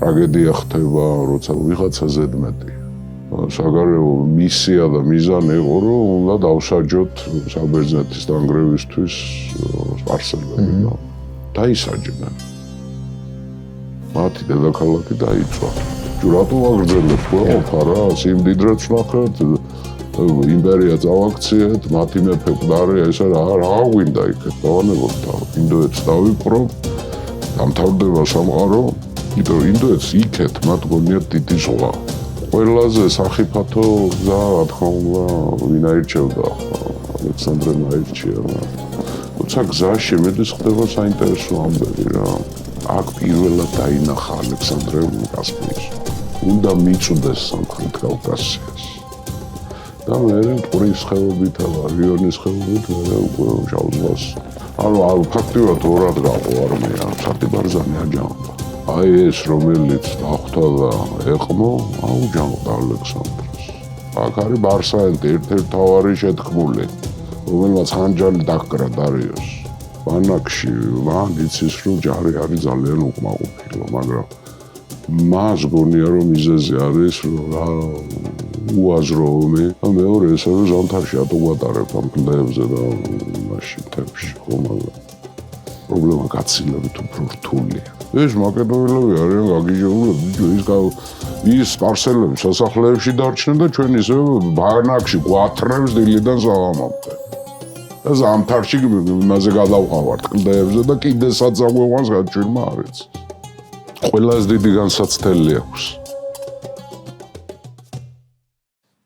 ტრაგედია ხდება, როცა ვიღაცა ზედმეტი. საგარეო მისია და მიზანი იყო, რომ უნდა დავსაჯოთ საბერძნეთის დანგრევისთვის სპარსელები და დაისაჯნენ. მათი დედაქალაქი დაიწვა. რატო აგრძელებს ყველაფა რა? სიმდიდრეც ვნახეთ, იმპერია წავაქციეთ, მათი მეფე მკვდარი, ესე რა გვინდა იქეთ, დავანებოთ ინდოეთს დავიპყრო, დამთავრდება სამყარო, იმიტომ რომ ინდოეთს იქეთ მათ გონიათ დიდი ზღვა. ყველაზე სახიფათო გზა, რა თქმა უნდა, ვინ აირჩევდა, ალექსანდრემ აირჩია. თუმცა გზაში მეც ხდება საინტერესო ამბები რა. აქ პირველად დაინახა ალექსანდრემ კასპიას. უნდა მიწვდეს სამხრეთ კავკასიას. და მერე პურის ხეობით და რიონის ხეობით მერე უკვე შავ ზღვას. ანუ ფაქტიურად ორად გაყო არმია, სატიბარზანი აჯანყდა. აი ეს რომელიც დახვდა და ეყმო, აუჯანყდა ალექსანდრეს. აქ არის ბარსაენტი, ერთ-ერთი მთავარი შეთქმული, რომელმაც ხანჯალი დაკრა დარიოს. ბანაკში მან იცის რომ ჯარი არის ძალიან უკმაყოფილო, მაგრამ მას გონია რომ მიზეზი არის რომ უაზრო ომი და მეორე ესე რომ ზამთარში ატოგვატარებ ამ კლდეებზე და მაშინ თებში ხომ პრობლემა გაცილებით უფრო რთულია. ეს მაკედონელები არიან გაგიჟებული, ის სპარსელები სასახლეებში დარჩნენ და ჩვენ ისე ბანაკში გვათრევს დილიდან საღამომდე. და ზამთარში იმაზე გადავყავართ კლდეებზე და კიდე საწაღვევანს გაჩვენმა არის. ყველას დიდი განსაცდელი აქვს.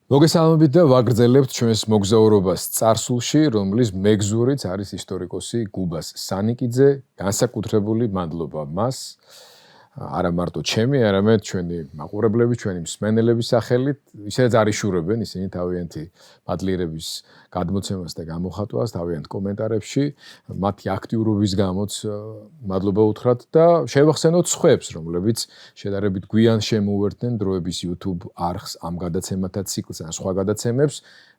მოგესალმებით და ვაგრძელებთ ჩვენს მოგზაურობას წარსულში, რომლის მეგზურიც არის ისტორიკოსი გუბას სანიკიძე. განსაკუთრებული მადლობა მას, არა მარტო ჩემი, არამედ ჩვენი მაყურებლები, ჩვენი მსმენელების სახელით, ისედაც არიშურებენ ისინი თავიანთი მადლიერების გადმოცემას და გამოხატვას თავიანთ კომენტარებში, მათი აქტიურობის გამოც მადლობა უთხრათ და შევახსენოთ სხვებს, რომლებიც შედარებით გვიან შემოუერთდნენ დროების YouTube არხს ამ გადაცემათა ციკლს ან სხვა გადაცემებს,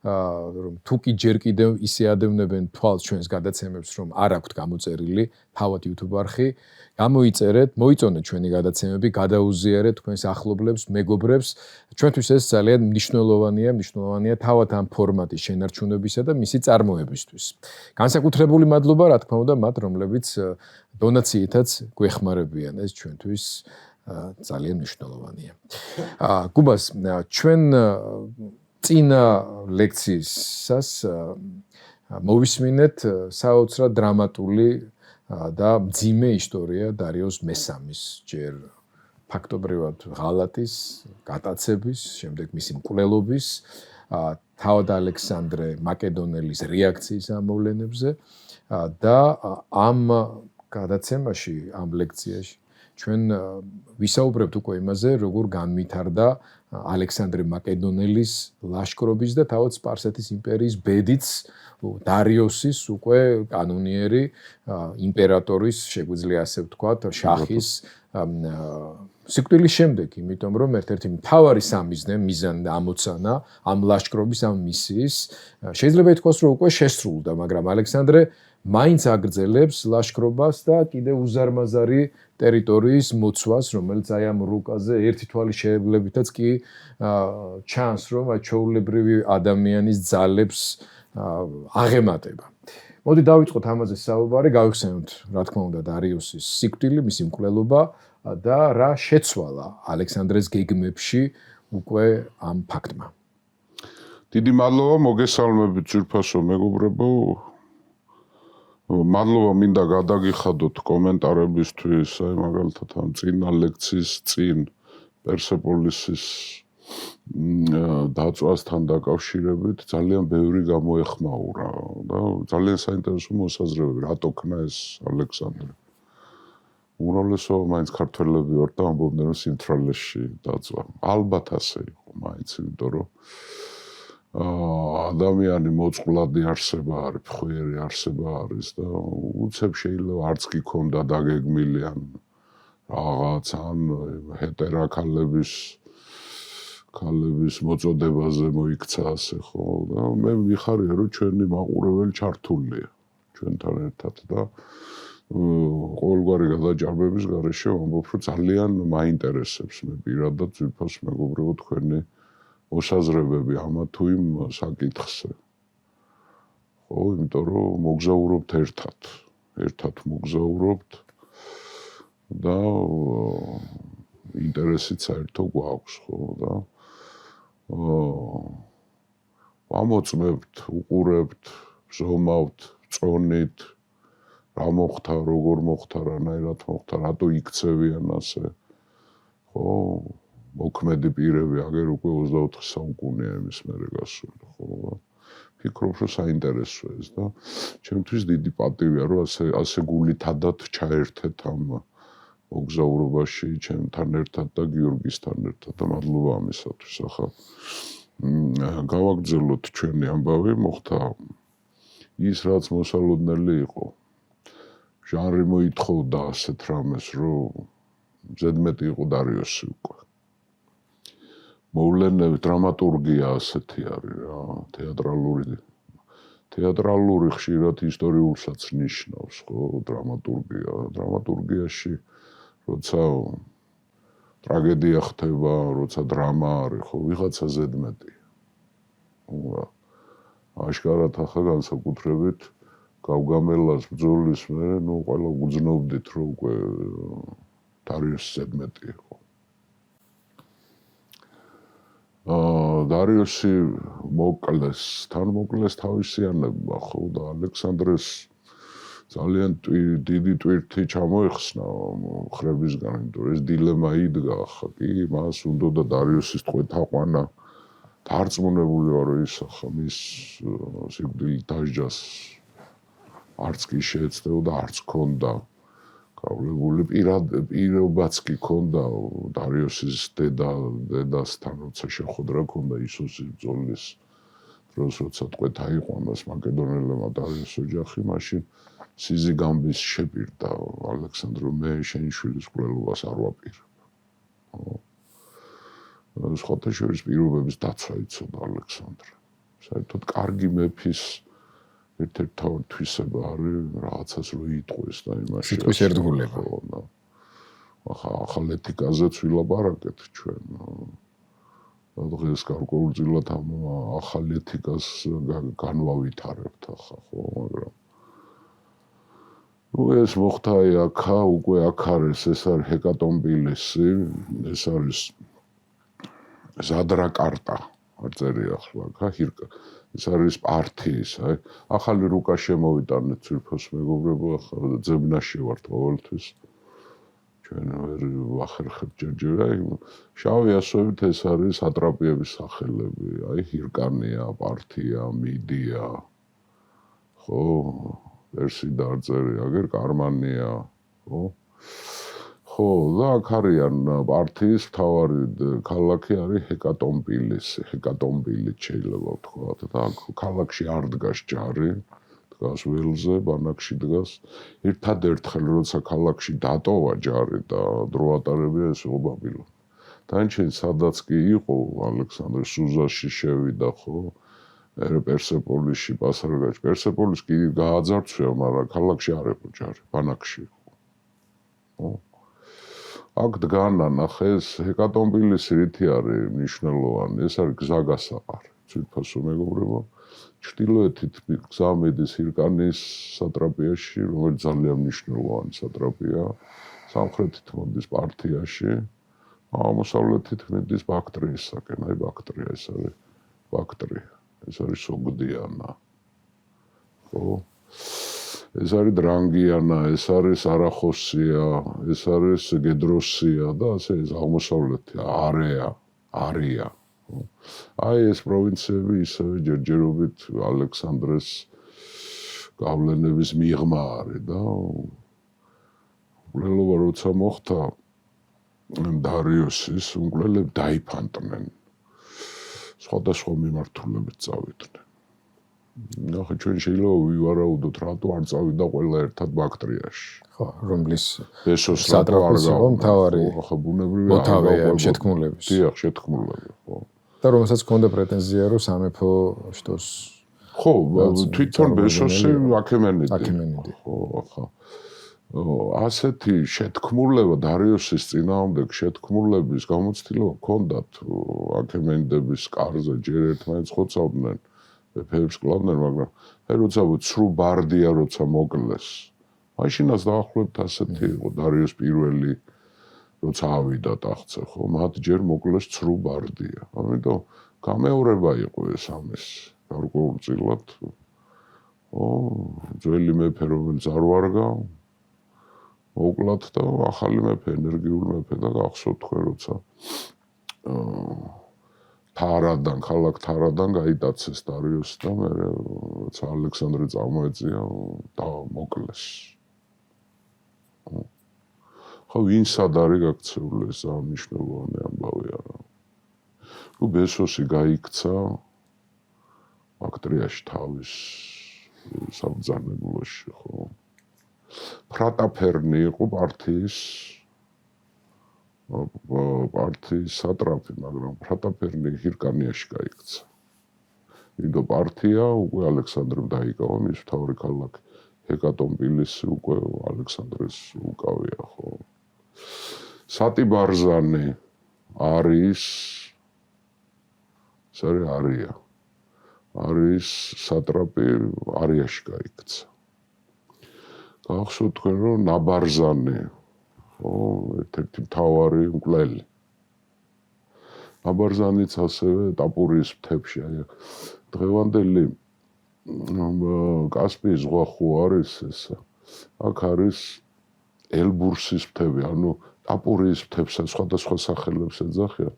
რომ თუ კი ჯერ კიდევ ისე ადევნებენ თვალს ჩვენს გადაცემებს, რომ არ აქვთ გამოწერილი თავად YouTube არხი, გამოიწერეთ, მოიწონეთ ჩვენი გადაცემები, გადაუზიარეთ თქვენს ახლობლებს, მეგობრებს. ჩვენთვის ეს ძალიან მნიშვნელოვანია თავად ამ ფორმატის შენარჩუნებისა და მისი წარმოებისთვის. განსაკუთრებული მადლობა, რა თქმა უნდა, მათ, რომლებიც დონაციითაც გვეხმარებიან, ეს ჩვენთვის ძალიან მნიშვნელოვანია. გუბას, ჩვენ წინა ლექციისას მოვისმინეთ საოცრად დრამატული და მძიმე ისტორია დარიოს მესამის, ჯერ ფაქტობრივად ღალატის, გატაცების, შემდეგ მისი მკვლელობის, თავად ალექსანდრე მაკედონელის რეაქციის ამ მოვლენებზე და ამ გადაცემაში, ამ ლექციაში ჩვენ ვისაუბრებთ უკვე იმაზე, როგორ განვითარდა ალექსანდრე მაკედონელის ლაშქრობის და თავად სპარსეთის იმპერიის ბედიც დარიოსის უკვე კანონიერი იმპერატორის, შეგვიძლია ასე ვთქვათ, შახის სიკვდილის შემდეგ, იმიტომ რომ ერთ-ერთი მთავარი მიზანი და ამოცანა ამ ლაშქრობის, ამ მისიის შეიძლება ითქვას, რომ უკვე შესრულდა, მაგრამ ალექსანდრე მაინც აგრძელებს ლაშქრობას და კიდევ უზარმაზარი ტერიტორიის მოცვას, რომელიც აი ამ რუკაზე ერთი თვალის შეებლებითაც კი ჩანს, რომ აი ჩვეულებრივი ადამიანის ძალებს აღემატება. მოდი დავიწყოთ ამაზე საუბარი, გავიხსენოთ, რა თქმა უნდა, დარიოსის სიკვდილი, მისი მკვლელობა და რა შეცვალა ალექსანდრეს გეგმებში უკვე ამ ფაქტმა. დიდი მადლობა, მოგესალმებით ძვირფასო მეგობრებო. მადლობა მინდა გადაგიხადოთ კომენტარებისთვის, აი მაგალითად ამ წინა ლექციის წინ პერსეპოლისის დაწვასთან დაკავშირებით ძალიან ბევრი გამოეხმაურა და ძალიან საინტერესო მოსაზრებები, რატო ქნა ეს ალექსანდრე. უმრავლესობა მაინც ქართველები ვართ და ამბობდნენ რომ სიმთვრალეში დაწვა. ალბათ ასე იყო მაინც, იმიტომ რომ ადამიანი მოწყვლადი არსება არის, ფხვიერი არსება არის და უცებ შეიძლება არც კი ქონდა დაგეგმილი ან რაღაც ან ჰეტერა ქალების მოწოდებაზე მოიქცა ასე ხო და მე ვიხარია რომ ჩვენი მაყურებელი ჩართულია ჩვენთან ერთად და ყოველგვარი გადაჭარბების გარეშე ვამბობ, რომ ძალიან მაინტერესებს მე პირადად ძვირფას მეგობრებო თქვენი მოსაზრებები ამა თუ იმ საკითხზე. ხო, იმიტომ რომ მოგზაურობთ ერთად მოგზაურობთ და ინტერესიც საერთო გვაქვს, ხო და ვამოწმებთ, უყურებთ, ვზომავთ, წონით, რა მოხდა, როგორ მოხდა, რანაირად მოხდა, რატო იქცევიან ასე. ხო, მოქმედი პირები, აგერ უკვე 24 საუკუნეა იმის მერე გასული, ხო. ფიქრობ, რომ საინტერესოა ეს და ჩემთვის დიდი პატივია, რომ ასე გულითადად ჩაერთეთ ამ მოგზაურობაში ჩემთან ერთად და გიორგისთან ერთად და მადლობა ამისათვის. ახლა გავაგრძელოთ ჩვენი ამბავი, მოხდა ის, რაც მოსალოდნელი იყო. ჟანრი მოითხოვდა ასეთ რამეს, რომ ზედმეტი იყო დარიოსი უკვე. მოვლენები, დრამატურგია ასეთი არის რა, თეატრალური ხშირად ისტორიულსაც ნიშნავს, ხო, დრამატურგია. დრამატურგიაში როცა ტრაგედია ხდება, როცა დრამა არის, ხო, ვიღაცა ზედმეტია. აშკარად ახლა განსაკუთრებით გავგამელას ბრძოლის მერე, ყველა გძნობდით, რომ უკვე დარიოსი ზედმეტი იყო. დარიოსი თან მოკლეს თავისიანებმა, ხო და ალექსანდრეს ძალიან დიდი ტვირთი ჩამოეხსნა ხრებისგან, იმიტომ რომ ეს დილემა იდგა, ახლა კი მას უნდა დარიოსის ტყვეთაყვანა დარწმუნებული ვარ, რომ ის ახლა მის სიკვდილით დასჯას არც კი შეეცდებოდა, არც ქონდა გავლებული პირობაც კი ქონდა დარიოსის დედასთან, როცა შეხვედრა ქონდა ისოსის ბრძოლის დროს, როცა ტყვეთა აიყვანეს მაკედონელებმა დარიოს ოჯახი, მაშინ სიზიგამბის შეპირდა ალექსანდრო, მე შენი შვილის მკვლელობას არ ვაპირებ. სხვათა შორის პირობების დაცვა იცოდა ალექსანდრე. საერთოდ კარგი მეფის ერთ-ერთი თავი თვისება არის რაღაცას რო იტყვის და იმაში სიტყვის ერთგულება. ახალ ეთიკაზეც ვილაპარაკეთ ჩვენ. დღეს გარკვეულწილად ამ ახალ ეთიკას განვავითარებთ ახლა, ხო, მაგრამ ეს მოხდა აქა, უკვე აქ არის, ეს არის ჰეკატომბილისი, ეს არის ზადრაკარტა, არ წერია ახლა აქა, ეს არის პართიის, ახალი რუკა შემოვიტანეთ ძვირფას მეგობრებო, ახლა ძებნაში ვართ ყოველთვის. ჩვენ ვერ ვახერხებთ ჯერჯერა, შავი ასოებით ეს არის სატრაპიების სახელები, ჰირკანია, პართია, მიდია, ხო, პერსი და არ წერია, აგერ კარმანია, ხო? ხო, და აქ არიან პართიის მთავარი ქალაქი არის ჰეკატომბილიც შეიძლება ვთქვათ და აქ ქალაქში არ დგას ჯარი, დგას ველზე, ბანაკში დგას. ერთადერთხელ როცა ქალაქში დატოვა ჯარი და დრო ატარებია, ეს იყო ბაბილონი. დანარჩენი სადაც კი იყო, ალექსანდრე სუზაში შევიდა, ხო? პერსეპოლისში, პასარგაჩში. პერსეპოლის კი გააძარცვია, მაგრამ ქალაქში არ იყო ჯარი, ბანაკში იყო. ხო? აქ დგანა, ნახე, ეს ჰეკატომბილისი რითი არის მნიშვნელოვანი, ეს არის გზაგასაყარი, ძვირფასო მეგობრებო. ჩრდილოეთით გზა მიდის ჰირკანის სატრაპიაში, რომელიც ძალიან მნიშვნელოვანი სატრაპია, სამხრეთით მოდის პართიაში, აღმოსავლეთით მიდის ბაქტრიისაკენ, ბაქტრია ეს არის ბაქტრია, ეს არის სოგდიანა. ხო? ეს არის დრანგიანა, ეს არის არახოსია, ეს არის გედროსია და ასე ეს აღმოსავლეთი არია. ეს პროვინციები ისევე ჯერჯერობით ალექსანდრეს გავლენების მიღმა არის და მკვლელობა როცა მოხდა დარიოსის, მკვლელები დაიფანტნენ. სხვადასხვა მიმართულებით წავიდნენ. ნახე, ჩვენ შეიძლება ვივარაუდოთ, რატო არ წავიდა ყველა ერთად ბაქტრიაში. ხო, რომლის სატრაპის იყო მთავარი ახლა ბუნებრივია მოთავეა შეთქმულების. დიახ, შეთქმულები, ხო. და რომელსაც ჰქონდა პრეტენზია, რომ სამეფო შტოს ხო, თვითონ ბესოსი აქემენიდი. აქემენიდი. ხო, ახლა ასეთი შეთქმულება დარიოსის წინააღმდეგ შეთქმულების გამოცდილება ჰქონდათ აქემენიდების კარზე ჯერ ერთმანეთს ხოცავდნენ მეფეებს კლავდნენ მაგრამ როცა ცრუ ბარდია როცა მოკლეს მაშინაც დაახლოებით ასეთი იყო დარიოს პირველი როცა ავიდა ტახტზე ხო მათ ჯერ მოკლეს ცრუ ბარდია ამიტომ გამეორება იყო ეს ამის გარკვეულწილად ძველი მეფე რომელიც არ ვარგა მოკლათ და ახალი მეფე ენერგიული მეფე და გახსოვთ თქვენ როცა თარადან ქალაქ თარადან გაიტაცეს დარიოსი და მე როცა ალექსანდრე წამოეწია და მოკლეს ხო ვინსად არის გაქცეული ეს მნიშვნელოვანი ამბავი არა ნუ ბესოსი გაიქცა ბაქტრიაში თავის საბრძანებლოში ხო ფრატაფერნი იყო პარტიის სატრაფი, მაგრამ ფრატაფერნი ჰირკანიაში გაიქცა. იმიტომ პარტია უკვე ალექსანდრემ დაიკავა, მის მთავარი ქალაქი ჰეკატონპილისი უკვე ალექსანდრეს უკავია, ხო. სატიბარზანი არის არის სატრაპი არიაში გაიქცა. გახსოვთ თქვენ რომ ნაბარზანი ხო ერთ-ერთი მთავარი მკვლელი ნაბარზანიც ასევე ტაპურის მთებში აი დღევანდელი კასპიის ზღვა ხო არის ეს აქ არის ელბურსის მთები ანუ ტაპურის მთებსაც სხვადასხვა სახელებს ეძახიან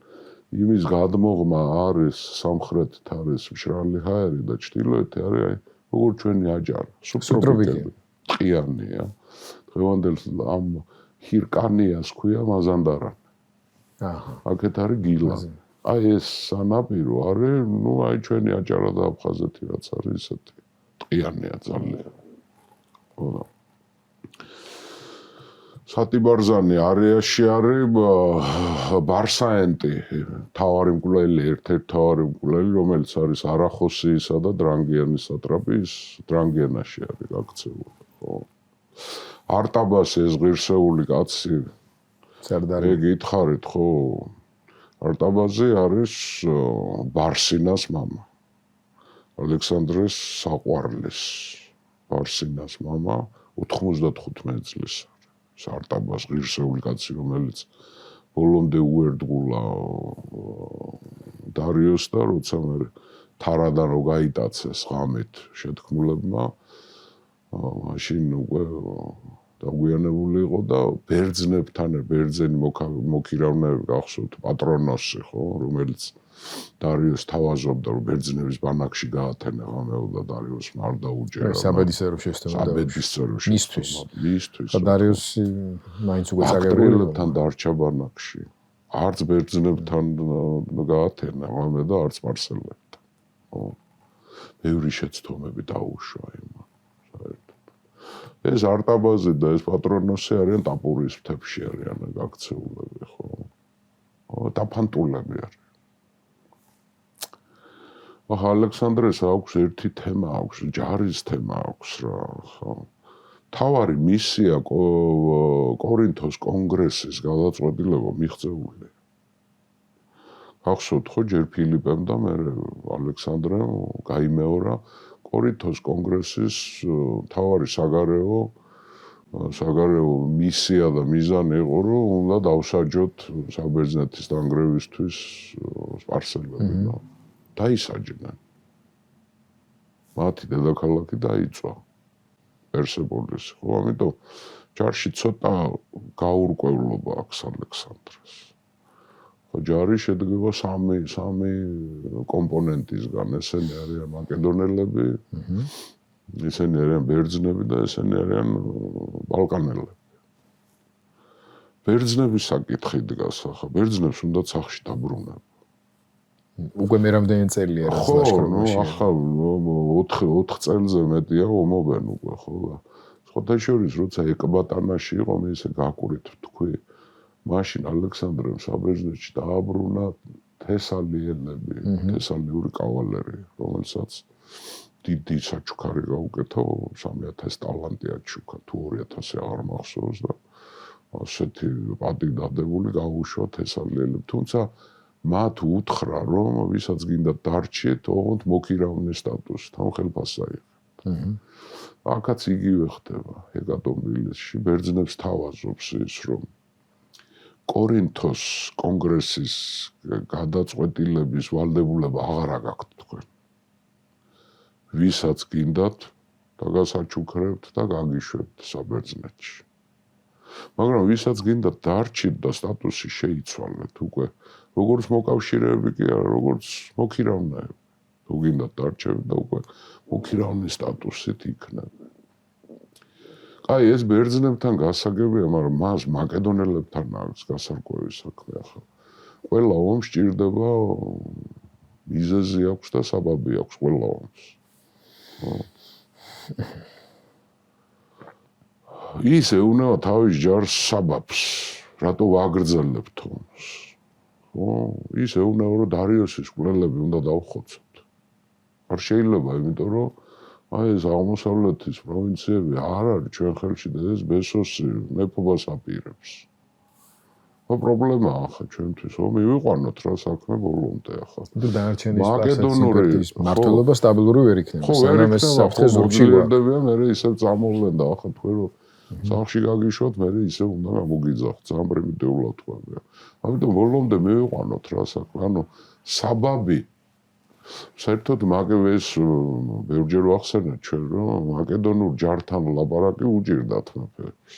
იმის გადმოღმა არის სამხრეთით არის მშრალი ჰაერი და ჩრდილოეთი არის აი როგორც ჩვენი აჯარა სუბტროპიკები ყიანია დღევანდელ ამ ჰირკანიას ქვია მაზანდარანი აქეთ არის გილა აი ეს სანაპირო არის ნუ აი ჩვენი აჭარა და აფხაზეთი რაც არის ისეთი ყიანია ძალიან ხო სატიბარზანი არეაში არის ბარსაენტი თავარი მკვლელი ერთ-ერთი თავარი მკვლელი რომელიც არის არახოსიისა და დრანგიანის სატრაპის დრანგიანაში არის გაქცეული ხო არტაბას ეს ღირსეული კაცი სარდარი გითხარით ხო არტაბაზე არის ბარსინას მამა ალექსანდრეს საყვარლის ბარსინას მამა 95 წლის არის არტაბას ღირსეული კაცი რომელიც ბოლომდე უერთგულა დარიოს და როცა მე თარადან რო გაიტაცეს ღამით შეთქმულებმა მაშინ უკვე დაგვიანებული იყო და ბერძნებთან ბერძენი მოკირავნეები გახსოვთ პატრონოსი ხო რომელიც დარიოს თავაზობდა რომ ბერძნების ბანაკში გაათენა ღამეო და დარიოს არ დაუჯერა საბედისწერო შეცდომა მისთვის და დარიოსი მაინც უკვე წაგებულებთან დარჩა ბანაკში არც ბერძნებთან გაათენა ღამე და არც სპარსელებთან ხო ბევრი შეცდომები დაუშვა იმან ეს არტაბაზე და ეს პატრონოსი არიან ტაპურის მთებში არიან გაქცეულები ხო დაფანტულები არის ახლა ალექსანდრეს აქვს ერთი თემა აქვს ჯარის თემა აქვს რა ხო თავარი მისია კორინთოს კონგრესის გადაწყვეტილება მიღწეული გახსოვთ ხო ჯერ ფილიპემ და მე ალექსანდრემ გაიმეორა კორინთოს კონგრესის თავარი საგარეო მისია და მიზანი იყო რომ უნდა დავსაჯოთ საბერძნეთის დანგრევისთვის სპარსელები და დაისაჯნენ მათი დედაქალაქი დაიწვა პერსეპოლისი ხო ამიტომ ჯარში ცოტა გაურკვევლობა აქვს ალექსანდრეს ხო ჯარი შედგება სამი კომპონენტისგან ესენი არიან მაკედონელები ესენი არიან ბერძნები და ესენი არიან ბალკანელები ბერძნების საკითხი დგას ახლა ბერძნებს უნდა სახში დაბრუნება უკვე მე რამდენი წელია რაც ლაშქრობაში ახლა 4 წელზე მეტია ომობენ უკვე ხო და სხვათა შორის როცა ეკბატანაში იყო მე ისე გაკვირით თქვი მაშინ ალექსანდრემ საბერძნეთში დააბრუნა თესალიელები თესალიური კავალერია რომელსაც დიდი საჩუქარი გაუკეთო 3000 ტალანტი აჩუქა თუ 2000 აღარ მახსოვს და ასეთი პატი დადებული გაუშვა თესალიელებს თუმცა მათ უთხრა რომ ვისაც გინდა დარჩიეთ ოღონდ მოკირავნე სტატუსით ამ ხელფასს აიღებთ აქაც იგივე ხდება ეკატომბილისში ბერძნებს თავაზობს ის რომ კორინთოს კონგრესის გადაწყვეტილების ვალდებულება აღარ აქვს თქვენ ვისაც გინდათ დაგასაჩუქრებთ და გაგიშვებთ საბერძნეთში მაგრამ ვისაც გინდათ დარჩით და სტატუსი შეიცვალეთ უკვე როგორც მოკავშირეები კი არა როგორც მოკირავნეები თუ გინდათ დარჩებით და უკვე მოკირავნის სტატუსით იქნებით აი ეს ბერძნებთან გასაგებია მაგრამ მას მაკედონელებთან აქვს გასარკვევი საქმე ახლა ყველა ომს ჭირდება მიზეზი აქვს და საბაბი აქვს ყველა ომს ის ეუნება თავის ჯარს საბაბს რატო ვაგრძელებთ ომს ის ეუნება რომ დარიოსის კვლელები უნდა დავხოცოთ არ შეიძლება იმიტომ რომ აი ეს აღმოსავლეთის პროვინციები არ არის ჩვენ ხელში და ეს ბესოსი მეფობას აპირებს პრობლემა ახლა ჩვენთვის მივიყვანოთ რა საქმე ბოლომდე ახლა და დანარჩენი მაკედონური მართლობა სტაბილური ვერ იქნება სანამ ეს საფრთხე ზურგში ვერდებიან მე ისევ წამოვლენ და ახლა თქვენ რომ სახში გაგიშვათ მე ისევ უნდა გამოგიძახთ ძალიან პრიმიტიულად თქვა ამიტომ ბოლომდე მივიყვანოთ რა საქმე ანუ საბაბი საერთოდ მაგეს ბევრჯერ ვახსენეთ ჩვენ რომ მაკედონურ ჯართან ლაპარაკი უჭირდათ მეფეებს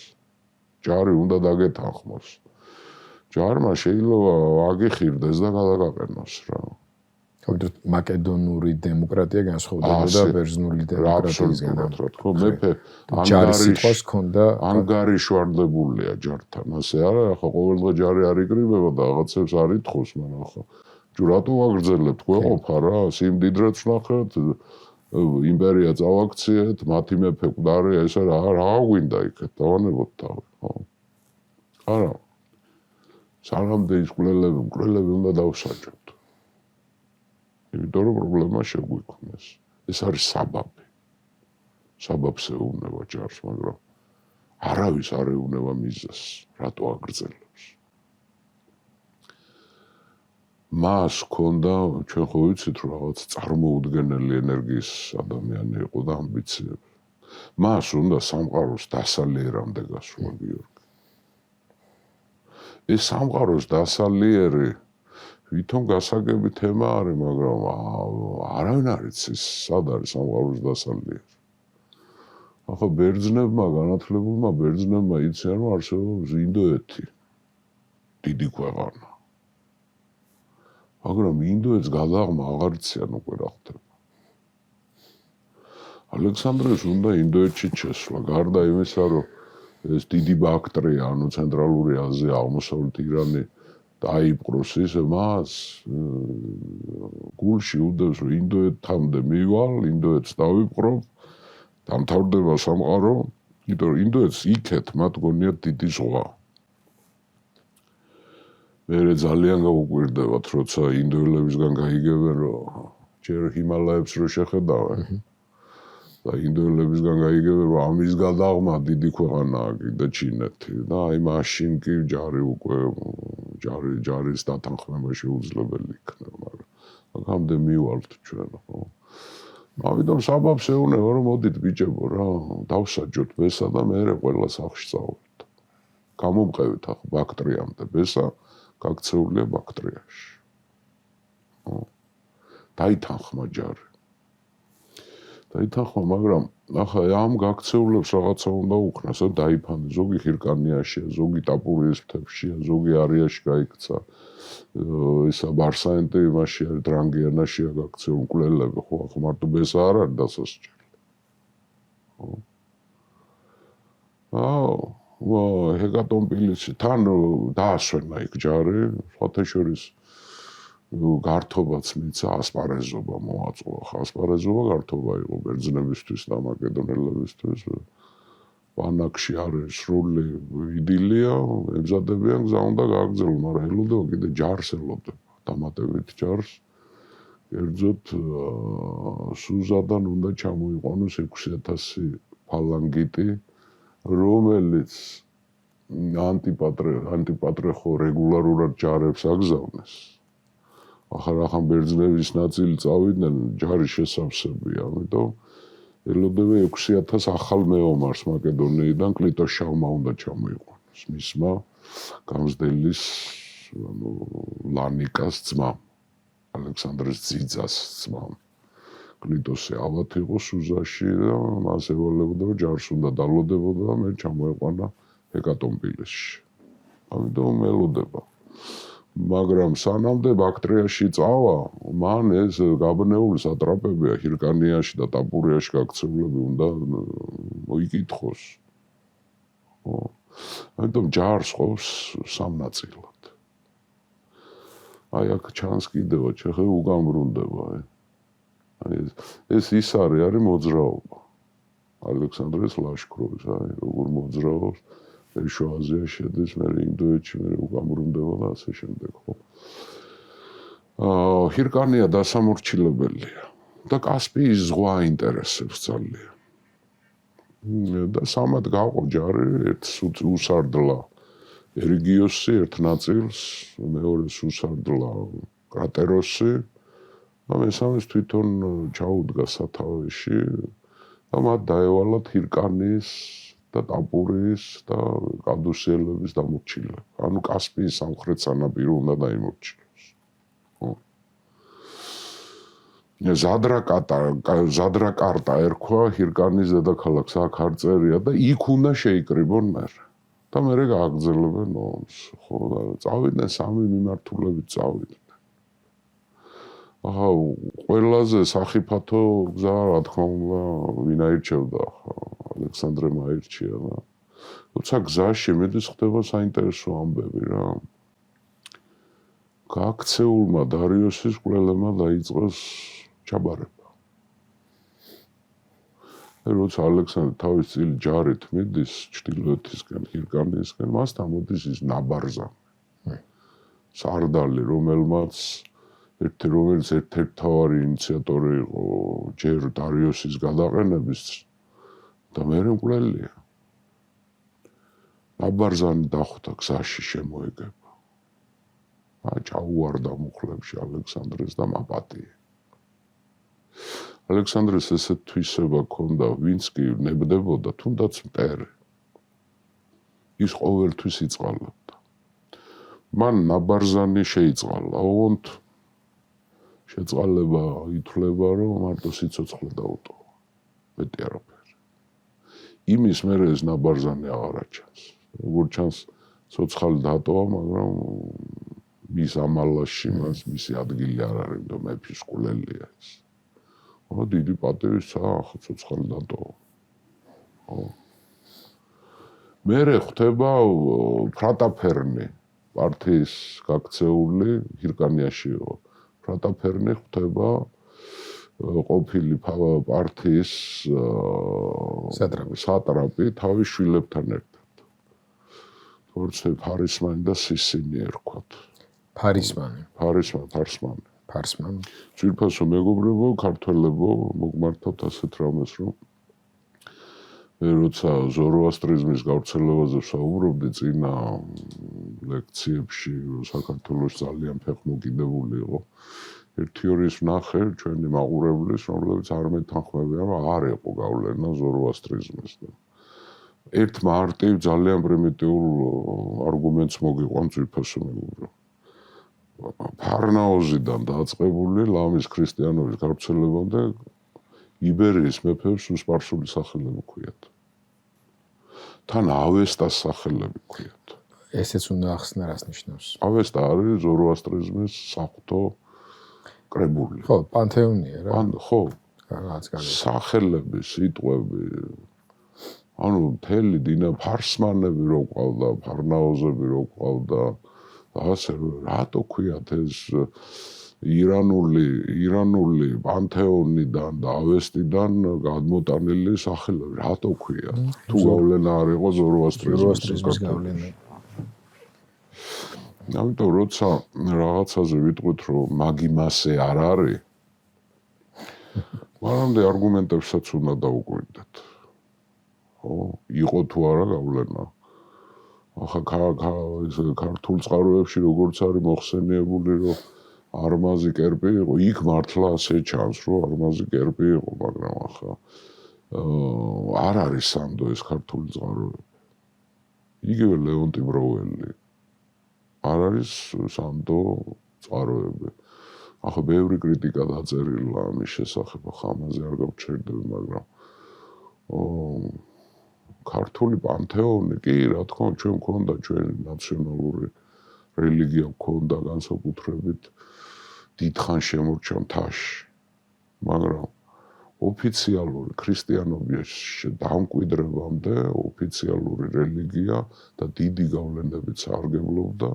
ჯარი უნდა დაგეთანხმოს ჯარმა შეიძლება აგიხირდეს და გადაგაყენოს რა ხოდით მაკედონური დემოკრატია განსხვავდება ბერძნული დემოკრატიისგან რა თქო მეფე ჯარის სიტყვას ჰქონდა ანგარიშვალდებულია ჯართან ასე არა ახლა ყოველდღე ჯარი არ იკრიბება და რაღაცებს არ ითხოვს მაგრამ ახლა რატო ვაგრძელებთ გვეყოფა რა სიმდიდრეც ვნახეთ იმპერია წავაქციეთ მათი მეფე მკვდარია ესე რა გვინდა იქეთ დავანებოთ თავი ხო არა სანამდე ის მკვლელები უნდა დავსაჯოთ იმიტომ რომ პრობლემა შეგვიქმნეს ეს არის საბაბი საბაბს ეუბნება ჯარს მაგრამ არავის არ ეუბნება მიზეზს რატო აგრძელებს მას ჰქონდა ჩვენ ხო ვიცით რომ რაღაც წარმოუდგენელი ენერგიის ადამიანი იყო და ამბიციები მას უნდა სამყაროს დასალიერამდე გასვლა გიორგი ეს სამყაროს დასალიერი ვითომ გასაგები თემა არის მაგრამ არავინ არ იცის სად არის სამყაროს დასალიერი ახლა ბერძნებმა განათლებულმა ბერძნებმა იციან რომ არსებობს ინდოეთი დიდი ქვეყანა მაგრამ ინდოეთს გადაღმა აღარ იციან უკვე რა ხდება ალექსანდრეს უნდა ინდოეთში შესვლა გარდა იმისა რომ ეს დიდი ბაქტრია ანუ ცენტრალური აზია აღმოსავლეთ ირანი დაიპყროს ისე მას გულში უდევს რომ ინდოეთამდე მივალ ინდოეთს დავიპყრობ დამთავრდება სამყარო იმიტომ რომ ინდოეთს იქეთ მათ გონიათ დიდი ზღვა მე ძალიან გაუკვირდებათ როცა ინდოელებისგან გაიგებენ რომ ჯერ ჰიმალაებს რო შეხედავენ და ინდოელებისგან გაიგებენ რომ ამის გადაღმა დიდი ქვეყანაა კიდე ჩინეთი და აი მაშინ კი ჯარი უკვე ჯარის დათანხმება შეუძლებელი იქნება მაგრამ აქამდე მივალთ ჩვენ ხო ამიტომ საბაბს ეუბნება რომ მოდით ბიჭებო რა დავსაჯოთ ბესა და მე ყველა სახლში წავიდეთ გამომყევით ახლა ბაქტრიამდე ბესა გაქცეულია ბაქტრიაში დაითანხმა ჯარი დაითანხმა მაგრამ ახლა ამ გაქცეულებს რაღაცა უნდა უქნას და დაიფანე ზოგი ხირკანიაშია ზოგი ტაპურიის მთებშია ზოგი არიაში გაიქცა ისა ბარსაენტი იმაში არის დრანგიანაშია გაქცეულ მკვლელები ხო ახლა მარტო ბესა არ არის დასასჯელი ჰეკატომპილისი თან დაასვენა იქ ჯარი სხვათა შორის გართობაც მიცა ასპარეზობა მოაწყო ხა ასპარეზობა გართობა იყო ბერძნებისთვის და მაკედონელებისთვის ბანაკში არის სრული იდილია ემზადებიან გზა უნდა გააგრძელონ მაგრამ ელოდება კიდე ჯარს ელოდება დამატებით ჯარს კერძოდ სუზადან უნდა ჩამოიყვანოს 6,000 ფალანგიტი, რომელიც ანტიპატრეხო რეგულარულად ჯარებს აგზავნეს. ახან ბერძნების ნაწილი წავიდნენ ჯარის შესავსებია, ამიტომ ელოდება 6,000 ახალ მეომარს მაკედონიიდან კლიტოშავმა უნდა ჩამოიყვანოს. მისმა გამზრდელის ლანიკას ძმამ, ალექსანდრეს ძიძას ძმამ. კლიტოსი ალბათ იყო სუზაში და მას ევალებოდა ჯარს უნდა დალოდებოდა და მე ჩამოეყვანა ჰეკატონპილესში. ამიტომ ელოდება. მაგრამ სანამდე ბაქტრიაში წავა, მან ეს გაბნეული სატრაპებია ჰირკანიაში და ტაპურიაში გაქცეულები უნდა მოიკითხოს. ამიტომ ჯარს ყოფს სამ ნაწილად. აი აქ ჩანს კიდევ ჩეხე უგამბრუნდება. ეს ის არის მოძრაობა. ალექსანდრეს ლაშქრობის, აი როგორ მოძრაობს. შუა აზიაში შედის, მე ინდოეთში მე უგამბრუნდება და ასე შემდეგ, ხო. ჰირკანია დასამორჩილებელია და კასპიის ზღვა აინტერესებს ძალიან. და სამად გაყო ჯარი, ერთ უსარდლა ერიგიოსი, ერთ ნაწილს, მეორეს უსარდლა კრატეროსი და მესამეს თვითონ ჩაუდგა სათავეში და მათ დაევალათ ჰირკანიის და ტაპურის და კადუსიელების დამორჩილება. ანუ კასპიის სამხრეთ სანაპირო უნდა დაიმორჩილოს. ზადრაკარტა ერქვა ჰირკანის დედაქალაქს, აქ არ წერია და იქ უნდა შეიკრიბონ მერე. და მერე გააგრძელებენ ომს. ხო, და წავიდნენ სამი მიმართულებით წავიდნენ. ახლა ყველაზე სახიფათო გზა, რა თქმა უნდა, ვინ აირჩევდა ახლა ალექსანდრემ აირჩია და როცა გზაში მედის ხდება საინტერესო ამბები რა. გაქცეულმა დარიოსის კვლელებმა დაიწყეს ჩაბარება. როცა ალექსანდრე თავის წილი ჯარით მიდის ჩრდილოეთისკენ, ჰირკანიისკენ, მასთან მოდის ის ნაბარზანი. სარდალი, რომელიც ერთ-ერთი მთავარი ინიციატორი იყო ჯერ დარიოსის გადაყენების და მერე მკვლელია. ნაბარზანი დახვდა გზაში შემოეგება. ჩაუვარდა მუხლებში ალექსანდრეს და მაპატია. ალექსანდრეს ესეთ თვისება ჰქონდა, ვინც კი ნებდებოდა, თუნდაც მტერე. ის ყოველთვის იწყალებდა. მან ნაბარზანი შეიწყალა, ოღონდ შეწყალება ითვლება, რომ მარტო სიცოცხლე დაუტოვა. მეტი არაფერი. იმის მერე ეს ნაბარზანი აღარ აჩანს. როგორც ჩანს, ცოცხალი დატოვა, მაგრამ მის ამალაში მას მისი ადგილი არ არის, და მეფის კვლელია ეს. დიდი პატივისცემა, ახლა ცოცხალი დატოვა. მერე ხდება ფრატაფერნი, პარტიის გაქცეული ჰირკანიაში იყო. ფრატაფერნი ხდება ყოფილი პარტიის სატრაპი თავის შვილებთან ერთად. თორცე ფარისმანი და სისინი ერქვათ. ფარისმანი. ძვირფასო მეგობრებო, ქართველებო, მოგმართოთ ასეთ რამეს, რომ როცა ზოროასტრიზმის გავრცელებაზე ვსაუბრობდი წინა ლექციებში, საქართველოს ძალიან ფეხმოკიდებული იყო. ერთი-ორი ის ვნახე ჩვენი მაყურებლის, რომლებიც არ მეთანხმებიან, რომ არ იყო გავლენა ზოროასტრიზმის. ერთ მარტივ ძალიან პრიმიტიულ არგუმენტს მოგიყვან ძვირფასო მეგობრებო. ფარნაოზიდან დაწყებული ლამის ქრისტიანობის გავრცელებამდე იბერიის მეფეებს უსპარსული სახელები ჰქვიათ. თან ავესტას სახელები ჰქვიათ. ესეც უნდა ახსნა, რას ნიშნავს? ავესტა არის ზოროასტრიზმის საღვთო კრებული. ხო, პანთეონია რა. ხო. რაღაც განსხვავებული. სახელები, სიტყვები. ანუ მთელი ფარსმანები რო ყავდა, ფარნაოზები რო ყავდა, ასე რატო ქვიათ ეს ირანული პანთეონიდან და ავესტიდან გადმოტანილი სახელები, რატო ქვია? თუ გავლენა არ იყო ზოროასტრიზმის გავლენა. ამიტომ როცა რაღაცაზე ვიტყვით, რომ მაგი მასე არ არის, მანამდე არგუმენტებსაც უნდა დაუკვირდეთ. ხო, იყო თუ არა გავლენა. ახლა ქართულ წყაროებში როგორც არის მოხსენიებული, რომ არმაზი კერპი იყო, იქ მართლა ასე ჩანს, რომ არმაზი კერპი იყო, მაგრამ ახლა არ არის სანდო ეს ქართული წყაროები. იგივე ლეონტი ბროუელი არ არის სანდო წყაროები. ახლა ბევრი კრიტიკა დაწერილა ამის შესახებ, ახლა ამაზე არ გავჩერდები, მაგრამ ქართული პანთეონი კი, რა თქმა უნდა, ჩვენ მქონდა ჩვენი ნაციონალური რელიგია მქონდა განსაკუთრებით დიდხანს შემორჩა მთაში, მაგრამ ოფიციალური ქრისტიანობის დამკვიდრებამდე ოფიციალური რელიგია და დიდი გავლენებით სარგებლობდა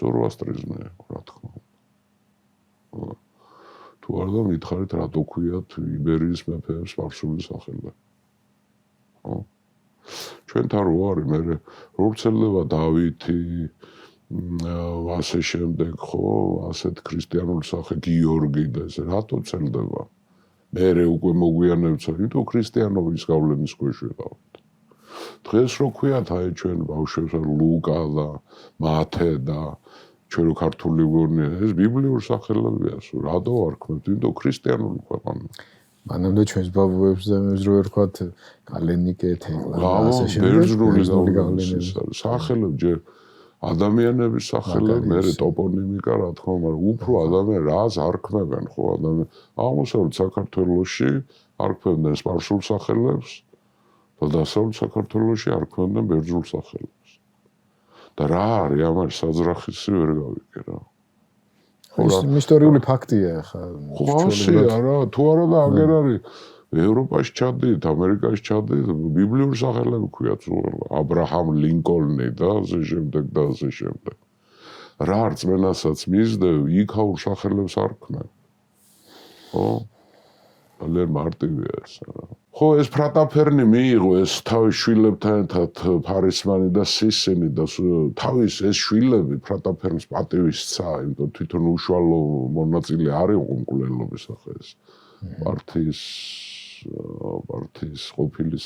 ზოროასტრიზმი, რა თქმა უნდა. თუ არა მითხარით, რატო ქვიათ იბერიის მეფეებს სპარსული სახელები. ხო? ჩვენთან რო არის, მე რო ვრცელდება დავითი, ასე შემდეგ, ხო, ასეთ ქრისტიანული სახე გიორგი და ესე, რატო ვრცელდება? მე უკვე მოგვიანებცა, იმიტომ ქრისტიანობის გავლენის ქვეშ ვიყავით. დღეს რო ქვიათ აი ჩვენ ბავშვებს ლუკა და მათე და ჩვენ რო ქართული გონია, ეს ბიბლიური სახელებია, რატო არ ქმნით, იმიტომ ქრისტიანული ქვეყანა. მანამდე ჩვენს ბაბუებს და მე რო ვერქვათ კალენიკე, თეკლა და ასე შემდეგ. ბერძნული გავლენის სახელები ჯერ ადამიანების სახელები, მე ტოპონიმიკა, რა თქმა უნდა, უფრო ადამიანები რას არ ქმნებენ, ხო, ადამიანები. აღმოსავლეთ საქართველოში არ ქმნებენ სპარსულ სახელებს და დასავლეთ საქართველოში არ ქმნებენ ბერძნულ სახელებს. და რა არის ამაში საძრახისი ვერ გავიგე რა. ეს ისტორიული ფაქტია ხა. ხო, ასეა რა, თუ არა და აგერ არის ევროპაში ჩადით, ამერიკაში ჩადით, ბიბლიური სახელები ქვია ძუღელა, აბრაჰამ ლინკოლნი და ასე შემდეგ და ასე შემდეგ. რა რწმენასაც მისდევ, იქაურ სახელებს არ ქმნებ. ხო? ძალიან მარტივია ეს რა. ხო, ეს ფრატაფერნი მიიღო ეს თავის შვილებთან ერთად ფარისმანი და სისინი და თავის ეს შვილები ფრატაფერნს პატივისცა, იმიტომ თვითონ უშუალო მონაწილე არ იყო მკვლელობის ახლა ეს პარტიის ყოფილი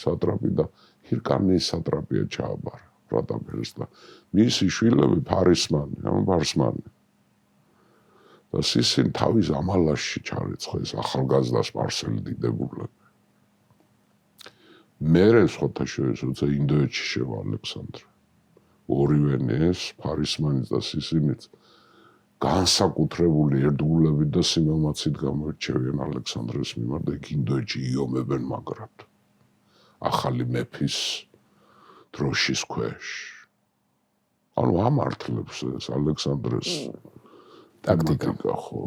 სატრაპი და ჰირკანიის სატრაპია ჩააბარა ფრატაფერს და მისი შვილები ფარისმანი, ანუ ფარსმანი. და სისინი თავის ამალაში ჩარიცხეს ახალგაზრდა სპარსელი დიდებულები. მერე სხვათა შორის, როცა ინდოეთში შევა ალექსანდრე, ორივენი ეს ფარისმანიც და სისინიც განსაკუთრებული ერთგულებით და სიმამაცით გამოირჩევიან ალექსანდრეს მიმართ და იქ ინდოეთში იომებენ მაგრად. ახალი მეფის დროშის ქვეშ. ანუ ამართლებს ეს ალექსანდრეს ტაქტიკა ხო.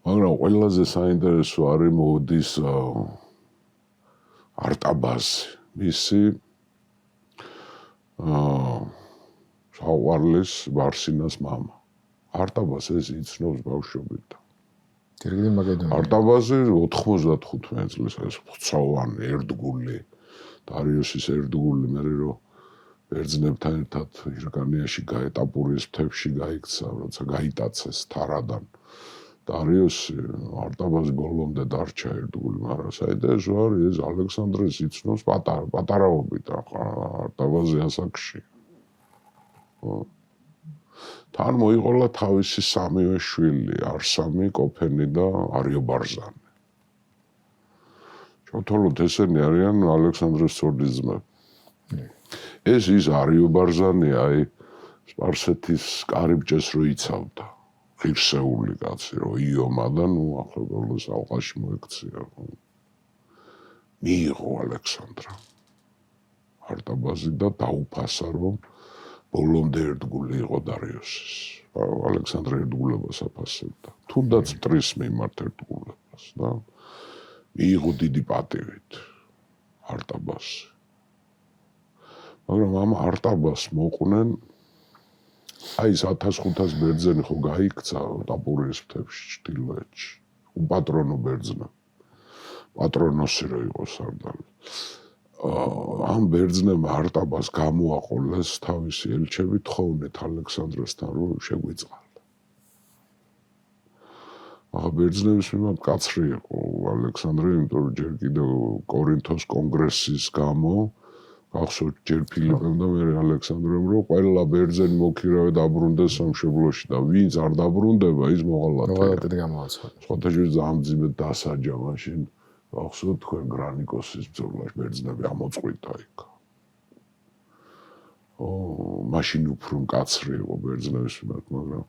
მაგრამ ყველაზე საინტერესო არის მოდის არტაბაზი, მისი საყვარლის ბარსინას მამა. არტაბაზი ეს იცნობს ბავშვობით. თირგლი მაგედონია. არტაბაზი 95 წლის ეს ღვთსავანი ერთგული, დარიოსის ერთგული, მე რო ბერძნებთან ერთად ჰირკანიაში ტაპურის მთებში გაიქცა, როცა გაიტაცეს თარადან. დარიოსი არტაბაზი ბოლომდე დარჩა ერთგული, მაგრამ საინტერესო არის ეს ალექსანდრეს იცნობს პატარაობით, არტაბაზი ასაკში. თან მოიყოლა თავისი სამივე შვილი, არსამი, კოფენი და არიობარზანი. ჩავთვალოთ ესენი არიან ალექსანდრეს სწორდიძმები. ეს ის არიობარზანი, აი სპარსეთის კარიბჭეს რო იცავდა. ღირსეული კაცი რო იომა და ნუ ახლა ბოლოს ალყაში მოექცია. მიიღო ალექსანდრა არტაბაზი და დაუფასა, რომ ბოლომდე ერთგული იყო დარიოსის. ალექსანდრე ერთგულებას აფასებდა. თუნდაც მტრის მიმართ ერთგულებას და მიიღო დიდი პატივით არტაბაზი. მაგრამ ამ არტაბას მოყვნენ აი ეს 1500 ბერძენი ხო გაიქცა ტაპურის მთებში ჩრდილოეთში. უპატრონო ბერძნა. პატრონოსი რო იყო სარდალი. ამ ბერძნებმა არტაბას გამოაყოლეს თავისი ელჩები თხოვნით ალექსანდრესთან რომ შეგვიწყალდა. ახლა ბერძნების მიმართ კაცრი იყო ალექსანდრე, იმიტომ რომ ჯერ კიდევ კორინთოს კონგრესის გამო გახსოვთ ჯერ ფილიპემ და მე ალექსანდრემ რომ ყველა ბერძენი მოქირავე დაბრუნდეს სამშობლოში და ვინც არ დაბრუნდება ის მოღალატედ გამოაცხადა. სხვათა შორის ძალიან მძიმედ დასაჯა მაშინ გახსოვთ თქვენ გრანიკოსის ბრძოლაში ბერძნები ამოწყვიტა იქ. მაშინ უფრო მკაცრი იყო ბერძნების მიმართ, მაგრამ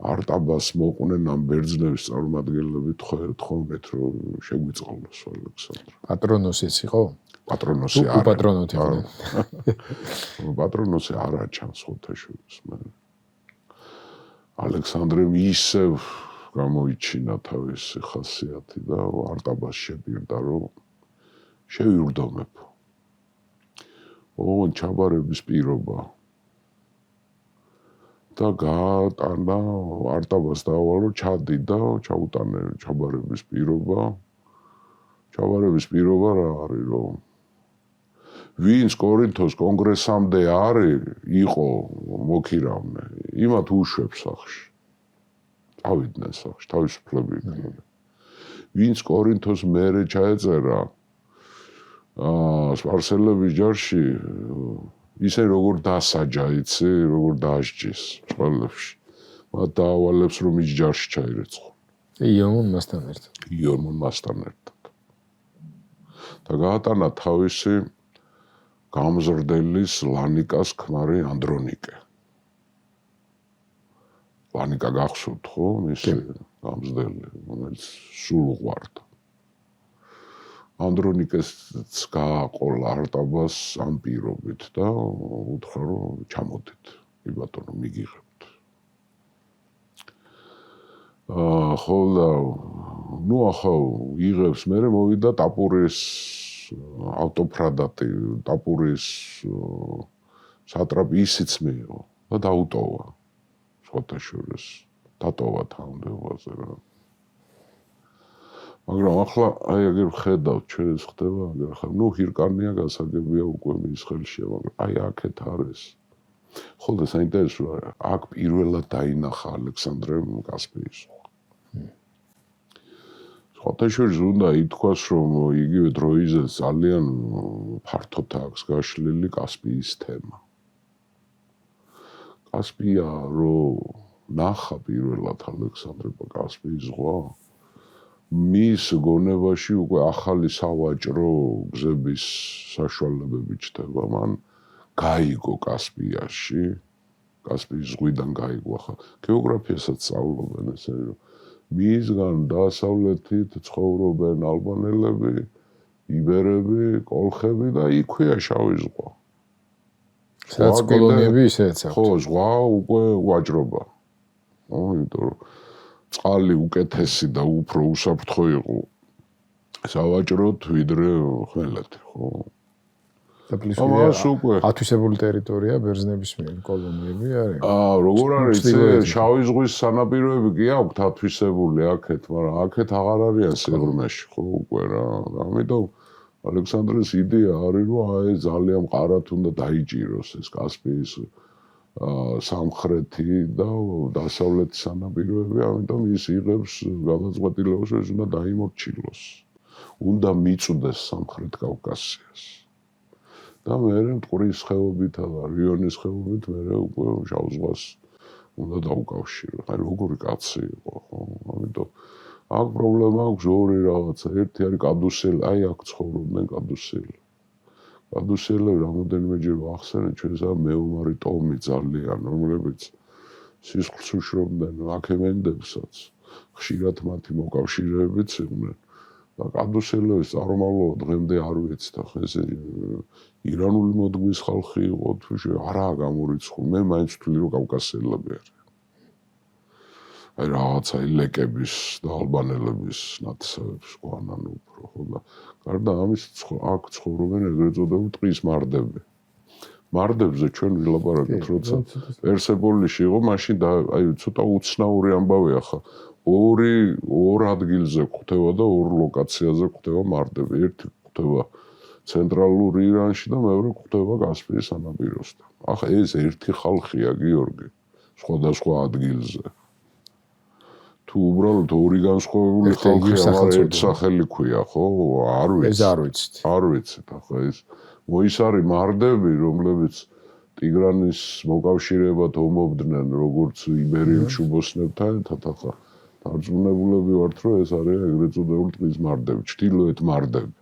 არტაბას მოყვნენ ამ ბერძნების წარმომადგენლები თხოვნეთ რომ შეგვიწყალოს ალექსანდრე. პატრონოსიც იყო? პატრონოსი არა. უპატრონოთი იყვნენ. პატრონოსი არა ჩანს სხვათა შორის. ალექსანდრემ ისევ გამოიჩინა თავისი ხასიათი და არტაბას შეპირდა რომ შევიურდომებ. ოღონდ ჩაბარების პირობა და გაატანა არტაბას დაავალო ჩადი და ჩაუტანე ჩაბარების პირობა. ჩაბარების პირობა რა არის რომ ვინც კორინთოს კონგრესამდე იყო მოქირავნე, იმათ უშვებს სახში. ავიდნენ სახში, თავისუფლები იქნენ. ვინც კორინთოს მერე ჩაეწერა სპარსელების ჯარში ისე როგორ დასაჯა, იცი, როგორ დაასჯეს ყველებში. მათ დაავალებს რომ ის ჯარში ჩაირეცხო. იორმონ მასთან ერთად. იორმონ მასთან ერთად. და გაატანა თავისი გამზრდელის ლანიკას ქმარი ანდრონიკე. ლანიკა გახსოვთ ხო? მისი გამზრდელი, რომელიც სულ უყვარდა. ანდრონიკეს გააყოლა არტაბას ამ პირობით და უთხრა რომ ჩამოდით, კი ბატონო, მიგიღებთ. ხო და ნუ ახლა იღებს, მერე მოვიდა ტაპურის ავტოფრადატი, ტაპურის სატრაპი ისიც მიიღო და დაუტოვა. სხვათა შორის დატოვა თანამდებობაზე რა. მაგრამ ახლა აი აგერ ხედავთ ჩვენ ეს ხდება აგერ ახლა ნუ ჰირკანია გასაგებია უკვე მის ხელშია, მაგრამ აი აქეთ არის. ხო და საინტერესოა აქ პირველად დაინახა ალექსანდრემ კასპიის ზღვა. სხვათა შორის უნდა ითქვას რომ იგივე დროიზე ძალიან ფართოდ აქვს გაშლილი კასპიის თემა. კასპია რომ ნახა პირველად ალექსანდრემ კასპიის ზღვა მის გონებაში უკვე ახალი სავაჭრო გზების საშუალებები ჩნდება. მან გაიგო კასპიაში, კასპიის ზღვიდან გაიგო. ახლა გეოგრაფიასაც სწავლობენ ესე რომ მისგან დასავლეთით ცხოვრობენ ალბანელები, იბერები, კოლხები და იქვეა შავი ზღვა. სადაც კოლონიები ისეც აქვს. ხო, ზღვა უკვე ვაჭრობა. იმიტომ რომ წყალი უკეთესი და უფრო უსაფრთხო იყო სავაჭროდ ვიდრე ხმელეთი, ხო? და პლუსია ათვისებული ტერიტორია ბერძნების მიერ კოლონიები არის. როგორ არის შავი ზღვის სანაპიროები კი აქვთ ათვისებული აქეთ, მაგრამ აქეთ აღარ არიან სიღრმეში, ხო უკვე რა. ამიტომ ალექსანდრეს იდეა არის რომ აი ძალიან მყარად უნდა დაიჭიროს ეს კასპიის სამხრეთი და დასავლეთი სანაპიროები, ამიტომ ის იღებს გადაწყვეტილებას რომ უნდა დაიმორჩილოს. უნდა მიწვდეს სამხრეთ კავკასიას. და მერე მტკვრის ხეობითა და რიონის ხეობით მერე უკვე შავ ზღვას უნდა დაუკავშიროს. აი როგორი კაცი იყო, ხო? ამიტომ აქ პრობლემა აქვს ორი რაღაცა. ერთი არის კადუსელი, აი აქ ცხოვრობდნენ კადუსელი. კადუსელები რამოდენიმეჯერ ვახსენეთ ჩვენსა მეომარი ტომი ძალიან, რომლებიც სისხლს უშრობდნენ აქემენდებსაც. ხშირად მათი მოკავშირეებიც იყვნენ. და კადუსელების წარმომავლობა დღემდე არ ვიცით. ახლა ეს ირანული მოდგმის ხალხი იყო თუ არაა გამორიცხული. მე მაინც ვთვლი რომ კავკასიელები არიან. აი რაღაცა ლეკების და ალბანელების ნათესავებს გვანან უფრო, ხო და გარდა ამის აქ ცხოვრობენ ეგრეთ წოდებული ტყის მარდები. მარდებზე ჩვენ ვილაპარაკეთ, როცა პერსეპოლიში იყო, მაშინ აი ცოტა უცნაური ამბავია ხა. ორ ადგილზე გვხვდება და ორ ლოკაციაზე გვხვდება მარდები. ერთი გვხვდება ცენტრალურ ირანში და მეორე გვხვდება კასპიის სანაპიროსთან. ახლა ეს ერთი ხალხია, გიორგი, სხვადასხვა ადგილზე. თუ უბრალოდ ორი განსხვავებული ხალხი ამარ ერთ სახელი ქვია, ხო? არ ვიცი. ეს არ ვიცით. არ ვიცით, ახლა ეს მოისარი მარდები, რომლებიც ტიგრანის მოკავშირეებად ომობდნენ, როგორც იბერიელ შუბოსნებთან ერთად, ახლა დარწმუნებულები ვართ, რომ ეს არის ეგრეთ წოდებული ტყის მარდები, ჩრდილოეთ მარდები.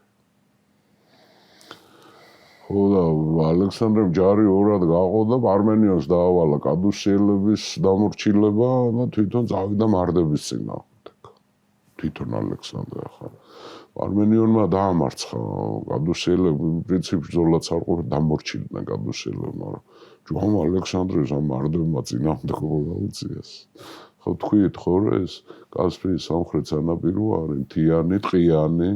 ხო და ალექსანდრემ ჯარი ორად გაყო და პარმენიონს დაავალა კადუსიელების დამორჩილება და თვითონ წავიდა მარდების წინააღმდეგ. თვითონ ალექსანდრე ახლა პარმენიონმა დაამარცხა კადუსიელები, პრინციპში ბრძოლაც არ ყოფილა, დამორჩილდნენ კადუსიელები, მაგრამ ჯვამ ალექსანდრეს ამ მარდებმა წინააღმდეგ გაუწიეს. ხო თქვით ხო რა ეს კასპიის სამხრეთ სანაპირო არის მთიანი, ტყიანი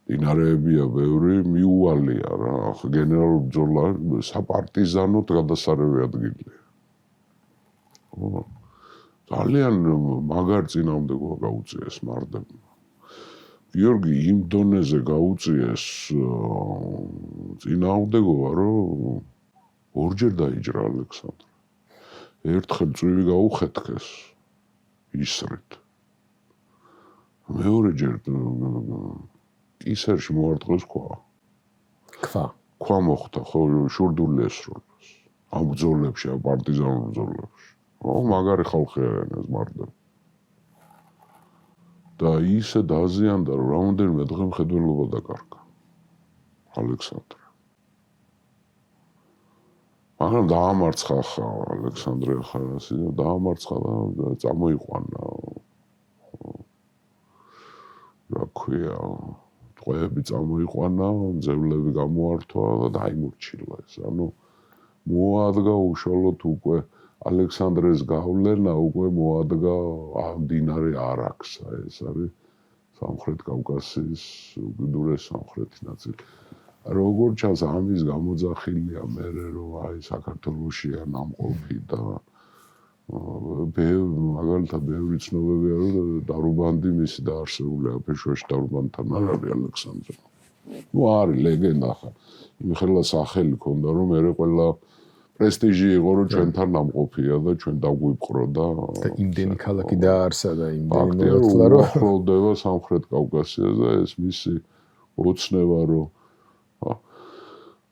დინარეებია ბევრი, მიუვალია რა. გენერალურ ბრძოლა საპარტიზანოდ გადასარევი ადგილია. ხო. ძალიან მაგარ წინააღმდეგობა გაუწიეს მარდებმა. გიორგი იმ დონეზე გაუწიეს წინააღმდეგობა, რომ ორჯერ დაიჯრა ალექსანდრე. ერთხელ წვივი გაუხეთქეს ისრით. მეორეჯერ კისერში მოარტყეს ქვა. ქვა მოხდა, ხო, შურდული ესროლეს. ამ ბრძოლებში, ამ პარტიზანულ ბრძოლებში. ხო, მაგარი ხალხი არიან ეს მარდები. და ისე დაზიანდა, რომ რამდენიმე დღე მხედველობა დაკარგა ალექსანდრე. მაგრამ დაამარცხა ალექსანდრე ხარასი და დაამარცხა და წამოიყვანა. რა ქვია, ტყვეები წამოიყვანა, მძევლები გამოართვა და დაიმორჩილა ეს. ანუ მოადგა უშუალოდ უკვე ალექსანდრეს გავლენა უკვე მოადგა მდინარე არაქსა. ეს არის სამხრეთ კავკასიის უკიდურეს სამხრეთი ნაწილი. როგორც ჩანს ამის გამოძახილია მერე რომ აი საქართველოშია ნამყოფი და მაგალითად ბევრი ცნობებია რომ დარუბანდი მისი დაარსებულია აფეშოში დარუბანთან არ არის ალექსანდრე. ნუ არის ლეგენდა ხა. იმხელა სახელი ქონდა რომ მერე ყველა პრესტიჟი იყო რომ ჩვენთან ნამყოფია და ჩვენ დაგვიპყრო და იმდენი ქალაქი დაარსა და იმდენი მოხდა რომ ხროლდება სამხრეთ კავკასიაზე და ეს მისი ოცნება რომ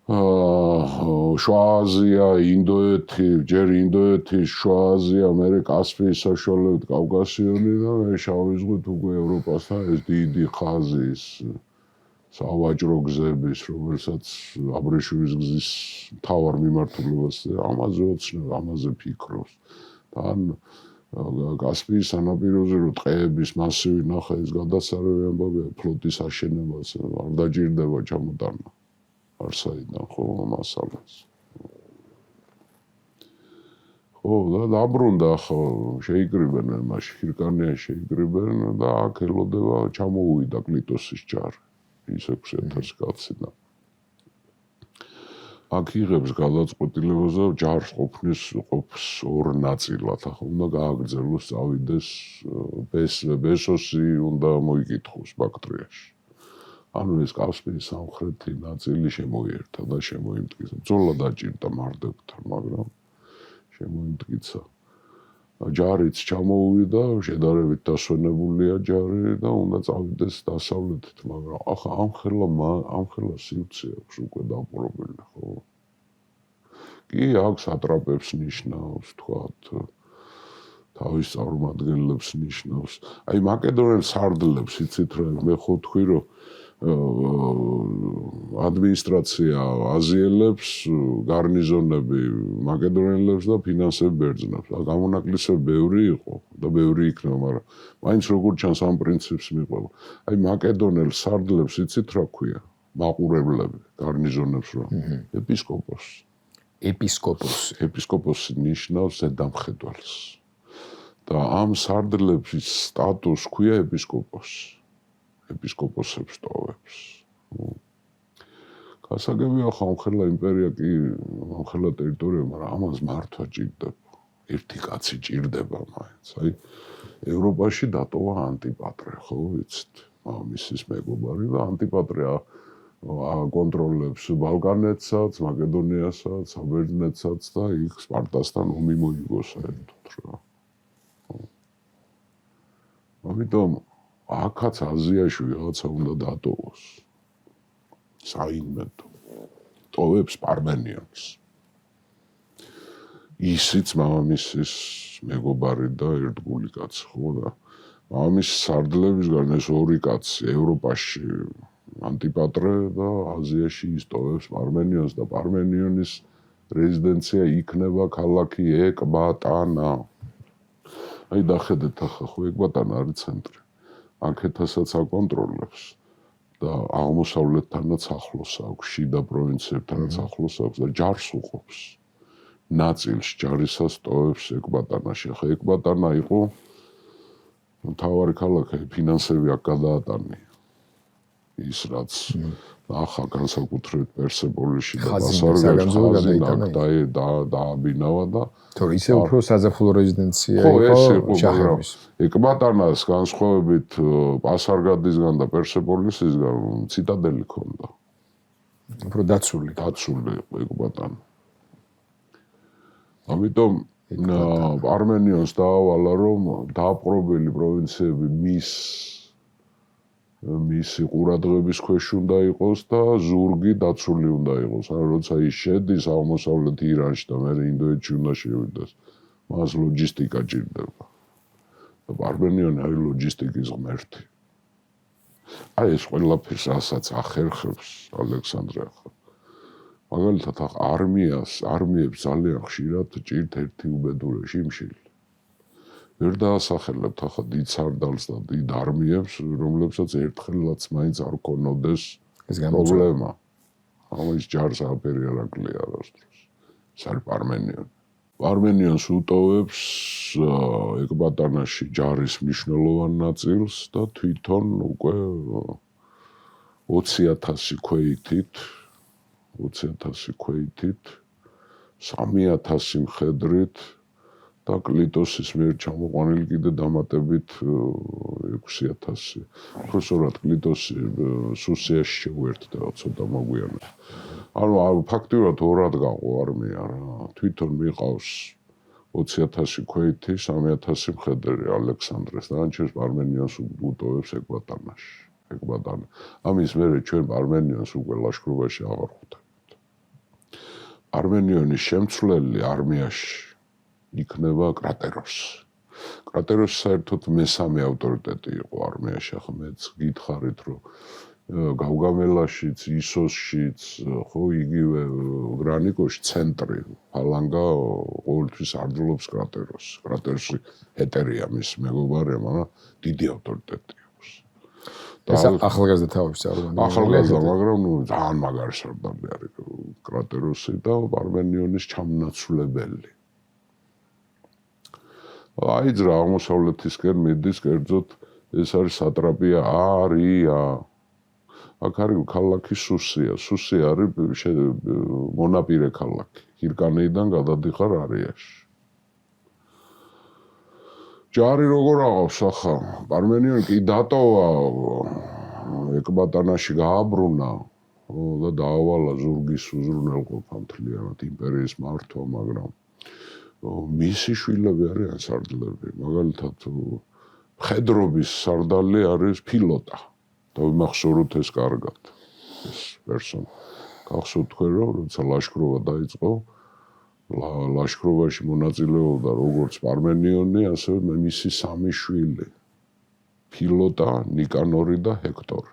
შუა აზია, ინდოეთი, ჯერ ინდოეთი, შუა აზია, მერე კასპიის საშუალებით კავკასიონი და მე შავი ზღვით უკვე ევროპასთან ეს დიდი ხაზის სავაჭრო გზების, რომელსაც აბრეშუმის გზის მთავარ მიმართულებას ამაზე ოცნება, ამაზე ფიქრობს. თან კასპიის სანაპიროზე რომ ტყეების მასივი ნახა ეს გადასარევი ამბავია ფლოტის აშენებას არ დაჭირდება ჩამოტანა. არსაიდან ხო მასალას. ხო და დაბრუნდა ხო შეიკრიბენ მაშინ ჰირკანია შეიკრიბენ და აქ ელოდება ჩამოუვიდა კლიტოსის ჯარი. ის 6000 კაცი და აქ იღებს გადაწყვეტილებას და ჯარს ყოფს ორ ნაწილად. ახლა უნდა გააგრძელოს წავიდეს ბესოსი უნდა მოიკითხოს ბაქტრიაში. ანუ ეს კასპიის სამხრეთი ნაწილი შემოიერთა და შემოიმტკიცა. ბრძოლა დაჭირდა მარდებთან, მაგრამ შემოიმტკიცა. ჯარიც ჩამოუვიდა, შედარებით დასვენებულია ჯარი და უნდა წავიდეს დასავლეთით, მაგრამ ახლა ამხელა სივრცე აქვს უკვე დაპყრობილი, ხო? კი, აქ სატრაპებს ნიშნავს, თქვათ, თავის წარმომადგენლებს ნიშნავს. აი მაკედონელ სარდლებს იცით რა, მე ხო თქვი რომ ადმინისტრაცია აზიელებს, გარნიზონები მაკედონელებს და ფინანსები ბერძნებს. გამონაკლისები ბევრი იყო და ბევრი იქნება, მაგრამ მაინც როგორ ჩანს ამ პრინციპს მიყვება. აი მაკედონელ სარდლებს იცით რა ქვია? მაყურებლები, გარნიზონებს რა. ეპისკოპოსი ნიშნავს ზედამხედველს. და ამ სარდლების სტატუსს ქვია ეპისკოპოსი. ეპისკოპოსებს ტოვებს. გასაგებია ხალხელა იმპერია კი ხალხელა ტერიტორია, მაგრამ ამას მართვა ჭირდება. ერთი კაცი ჭირდება მაინც. აი ევროპაში დატოვა ანტიპატრე, ხო ვიცით? მამისის მეგობარი და ანტიპატრე აკონტროლებს ბალკანეთსაც, მაკედონიასაც, საბერძნეთსაც და იქ სპარტასთან ომი მოიგო საერთოდ რა. ამიტომ აქაც აზიაში ვიღაცა უნდა დატოვოს. საინვენტო. ტოვებს პარმენიონს. ისიც მამამისის მეგობარი და ერთგული კაცი ხო და მამამისის სარდლებისგან ეს ორი კაცი ევროპაში ანტიპატრე და აზიაში ისტოვებს პარმენიონს და პარმენიონის რეზიდენცია იქნება ქალაქი ეკბატანა. აი დახედეთ ახლა ხო ეკბატანა არის ცენტრი. აქეთასაც აკონტროლებს და აღმოსავლეთთანაც ახლოს აქვს, შიდა პროვინციებთანაც ახლოს აქვს და ჯარს უყოფს. ნაწილს ჯარისას ტოვებს ეკბატანაში. ახლა ეკბატანა იყო მთავარი ქალაქი, ფინანსები აქ გადაატანია. ის რაც ახლა განსაკუთრებით პერსეპოლიში და დასავლეთში დააბინავა და თორე ისე უფრო საზაფხულო რეზიდენცია იყო შაჰების. ეკბატანას განსხვავებით პასარგადისგან და პერსეპოლისისგან ციტადელი ჰქონდა. უფრო დაცული იყო ეკბატანა. ამიტომ პარმენიონს დაავალა რომ დააპყრობილი პროვინციები მისი ყურადღების ქვეშ უნდა იყოს და ზურგი დაცული უნდა იყოს. ანუ როცა ის შედის აღმოსავლეთ ირანში და მე ინდოეთში უნდა შევიდეს, მას ლოჯისტიკა ჭირდება. და პარმენიონი არის ლოჯისტიკის ღმერთი. აი ეს ყველაფერს რასაც ახერხებს ალექსანდრე ახლა. მაგალითად არმიებს ძალიან ხშირად ჭირთ ერთი უბედური შიმშილი. ვერ დაასახელებთ ახლა დიდ სარდალს და დიდ არმიებს, რომლებსაც ერთხელაც მაინც არ ქონოდეს პრობლემა. ამის ჯარს აფერი არ აკლია არასდროს. ეს არის პარმენიონი. პარმენიონს უტოვებს ეკბატანაში ჯარის მნიშვნელოვან ნაწილს და თვითონ უკვე 20,000 ქვეითით 3,000 მხედრით და კლიტოსის მიერ ჩამოყვანილი კიდე დამატებით 6,000. უბრალოდ კლიტოსი სუსიაში შეუერთდება ცოტა მოგვიანებით. ანუ ფაქტიურად ორად გაყო არმია რა. თვითონ მიყავს 20,000 ქვეითი, 3,000 მხედრი ალექსანდრეს. დანარჩენს პარმენიონს უტოვებს ეკბატანაში. ამის მერე ჩვენ პარმენიონს უკვე ლაშქრობაში აღარ ხვდებით. პარმენიონის შემცვლელი არმიაში იქნება კრატეროსი. კრატეროსი საერთოდ მესამე ავტორიტეტი იყო არმიაში. ახლა მეც გითხარით, რომ გავგამელაშიც, ისოსშიც, ხო იგივე გრანიკოში ცენტრი, ფალანგა ყოველთვის არდლობს კრატეროსი. კრატეროსი ჰეტერია მის მეგობარია, მაგრამ დიდი ავტორიტეტი აქვს. ეს ახალგაზრდა თავის სარდალი. ახალგაზრდა, მაგრამ ძალიან მაგარი სარდალი არის კრატეროსი და პარმენიონის ჩამონაცვლებელი. აიძრა აღმოსავლეთისკენ მიდის, კერძოდ ეს არის სატრაპია არია. აქ არის ქალაქი სუსია. სუსია არის მონაპირე ქალაქი. ჰირკანეიდან გადადიხარ არიაში. ჯარი როგორ აღავს ახლა? პარმენიონი კი დატოვა ეკბატანაში გააბრუნა და დაავალა ზურგის უზრუნველყოფა მთლიანად იმპერიის მართვა, მაგრამ მისი შვილები არიან სარდლები. მაგალითად მხედრობის სარდალი არის ფილოტა. და ვიმახსოვროთ ეს კარგად. ეს პერსონა. გახსოვთ თქვენ რომ როცა ლაშქრობა დაიწყო, ლაშქრობაში მონაწილეობდა როგორც პარმენიონი, ასევე მისი სამი შვილი. ფილოტა, ნიკანორი და ჰექტორი.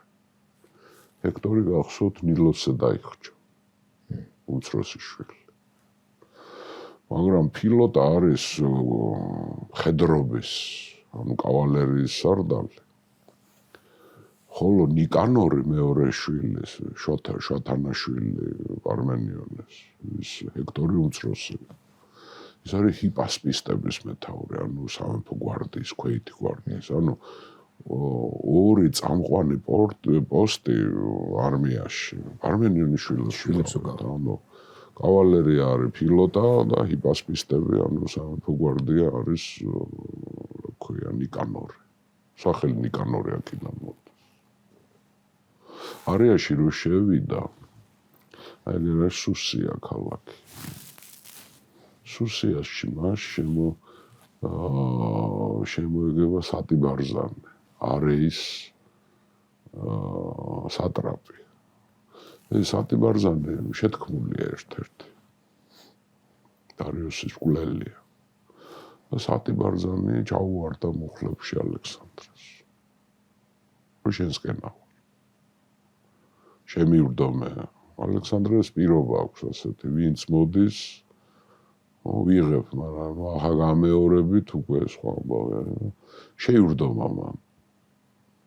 ჰექტორი გახსოვთ ნილოსზე დაიხრჩა. უმცროსი შვილი. მაგრამ ფილოტა არის მხედრობის, ანუ კავალერიის სარდალი. ხოლო ნიკანორი მეორე შვილი, შოთანაშვილი პარმენიონის, ის ჰექტორი უმცროსი. ის არის ჰიპასპისტების მეთაური, ანუ სამეფო გვარდიის, ქვეითი გვარდიის, ანუ ორი წამყვანი პოსტი არმიაში. პარმენიონის შვილებს უკავია, ანუ კავალერია არის ფილოტა და ჰიპასპისტები, ანუ სამეფო გვარდია არის, რა ქვია, ნიკანორი. სახელი ნიკანორი აქედან მოდის. არიაში რო შევიდა, აი რა სუსია ქალაქი. სუსიაში მას შემოეგება სატიბარზანე, არეის სატრაპი. ეს სატიბარზანე შეთქმულია ერთ-ერთი. დარიოსის კვლელია. სატიბარზანი ჩაუვარდა მუხლებში ალექსანდრეს. შენსკენ ავა. შემივდო მე. ალექსანდრეს პირობა აქვს ასეთი, ვინც მოდის, ვიღებ, მაგრამ ახლა გამეორებით უკვე სხვა ამბავია. შეივრდო მამამ.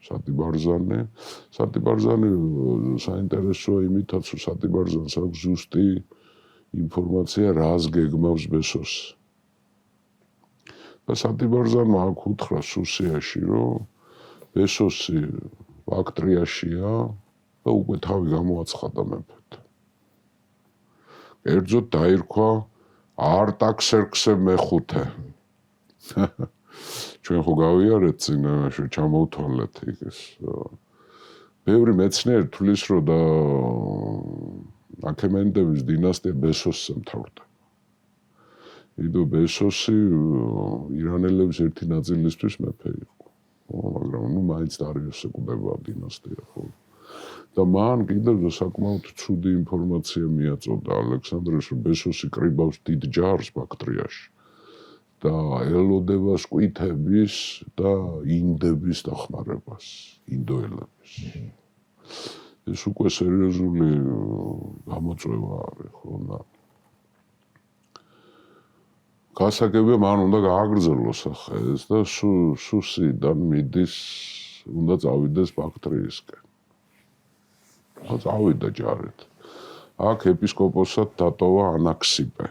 სატიბარზანე საინტერესოა იმითაც, რომ სატიბარზანს აქვს ზუსტი ინფორმაცია, რას გეგმავს ბესოსი. და სატიბარზანმა აქ უთხრა სუსიაში, რომ ბესოსი ბაქტრიაშია და უკვე თავი გამოაცხადა მეფედ. კერძოდ დაირქვა არტაქსერქსე მეხუთე. ჩვენ ხო გავიარეთ წინაშე, ჩამოვთვალეთ იქ ეს. ბევრი მეცნიერი თვლის, რომ და აქემენიდების დინასტია ბესოსს ემთავრდა. იდო ბესოსი ირანელების ერთი ნაწილისთვის მეფე იყო. მაგრამ მაინც დარიოს ეკუთვნება დინასტია ხო. და მან კიდევ საკმაოდ ცუდი ინფორმაცია მიაწოდა ალექსანდრეს, რომ ბესოსი კრიბავს დიდ ჯარს ბაქტრიაში და ელოდება სკვითების და ინდების დახმარებას, ინდოელების. ეს უკვე სერიოზული გამოწვევა არის ხო და გასაგებია მან უნდა გააგრძელოს ახლა ეს და სუსიდან მიდის უნდა წავიდეს ბაქტრიისკენ. წავიდა ჯარით. აქ ეპისკოპოსად დატოვა ანაქსიპე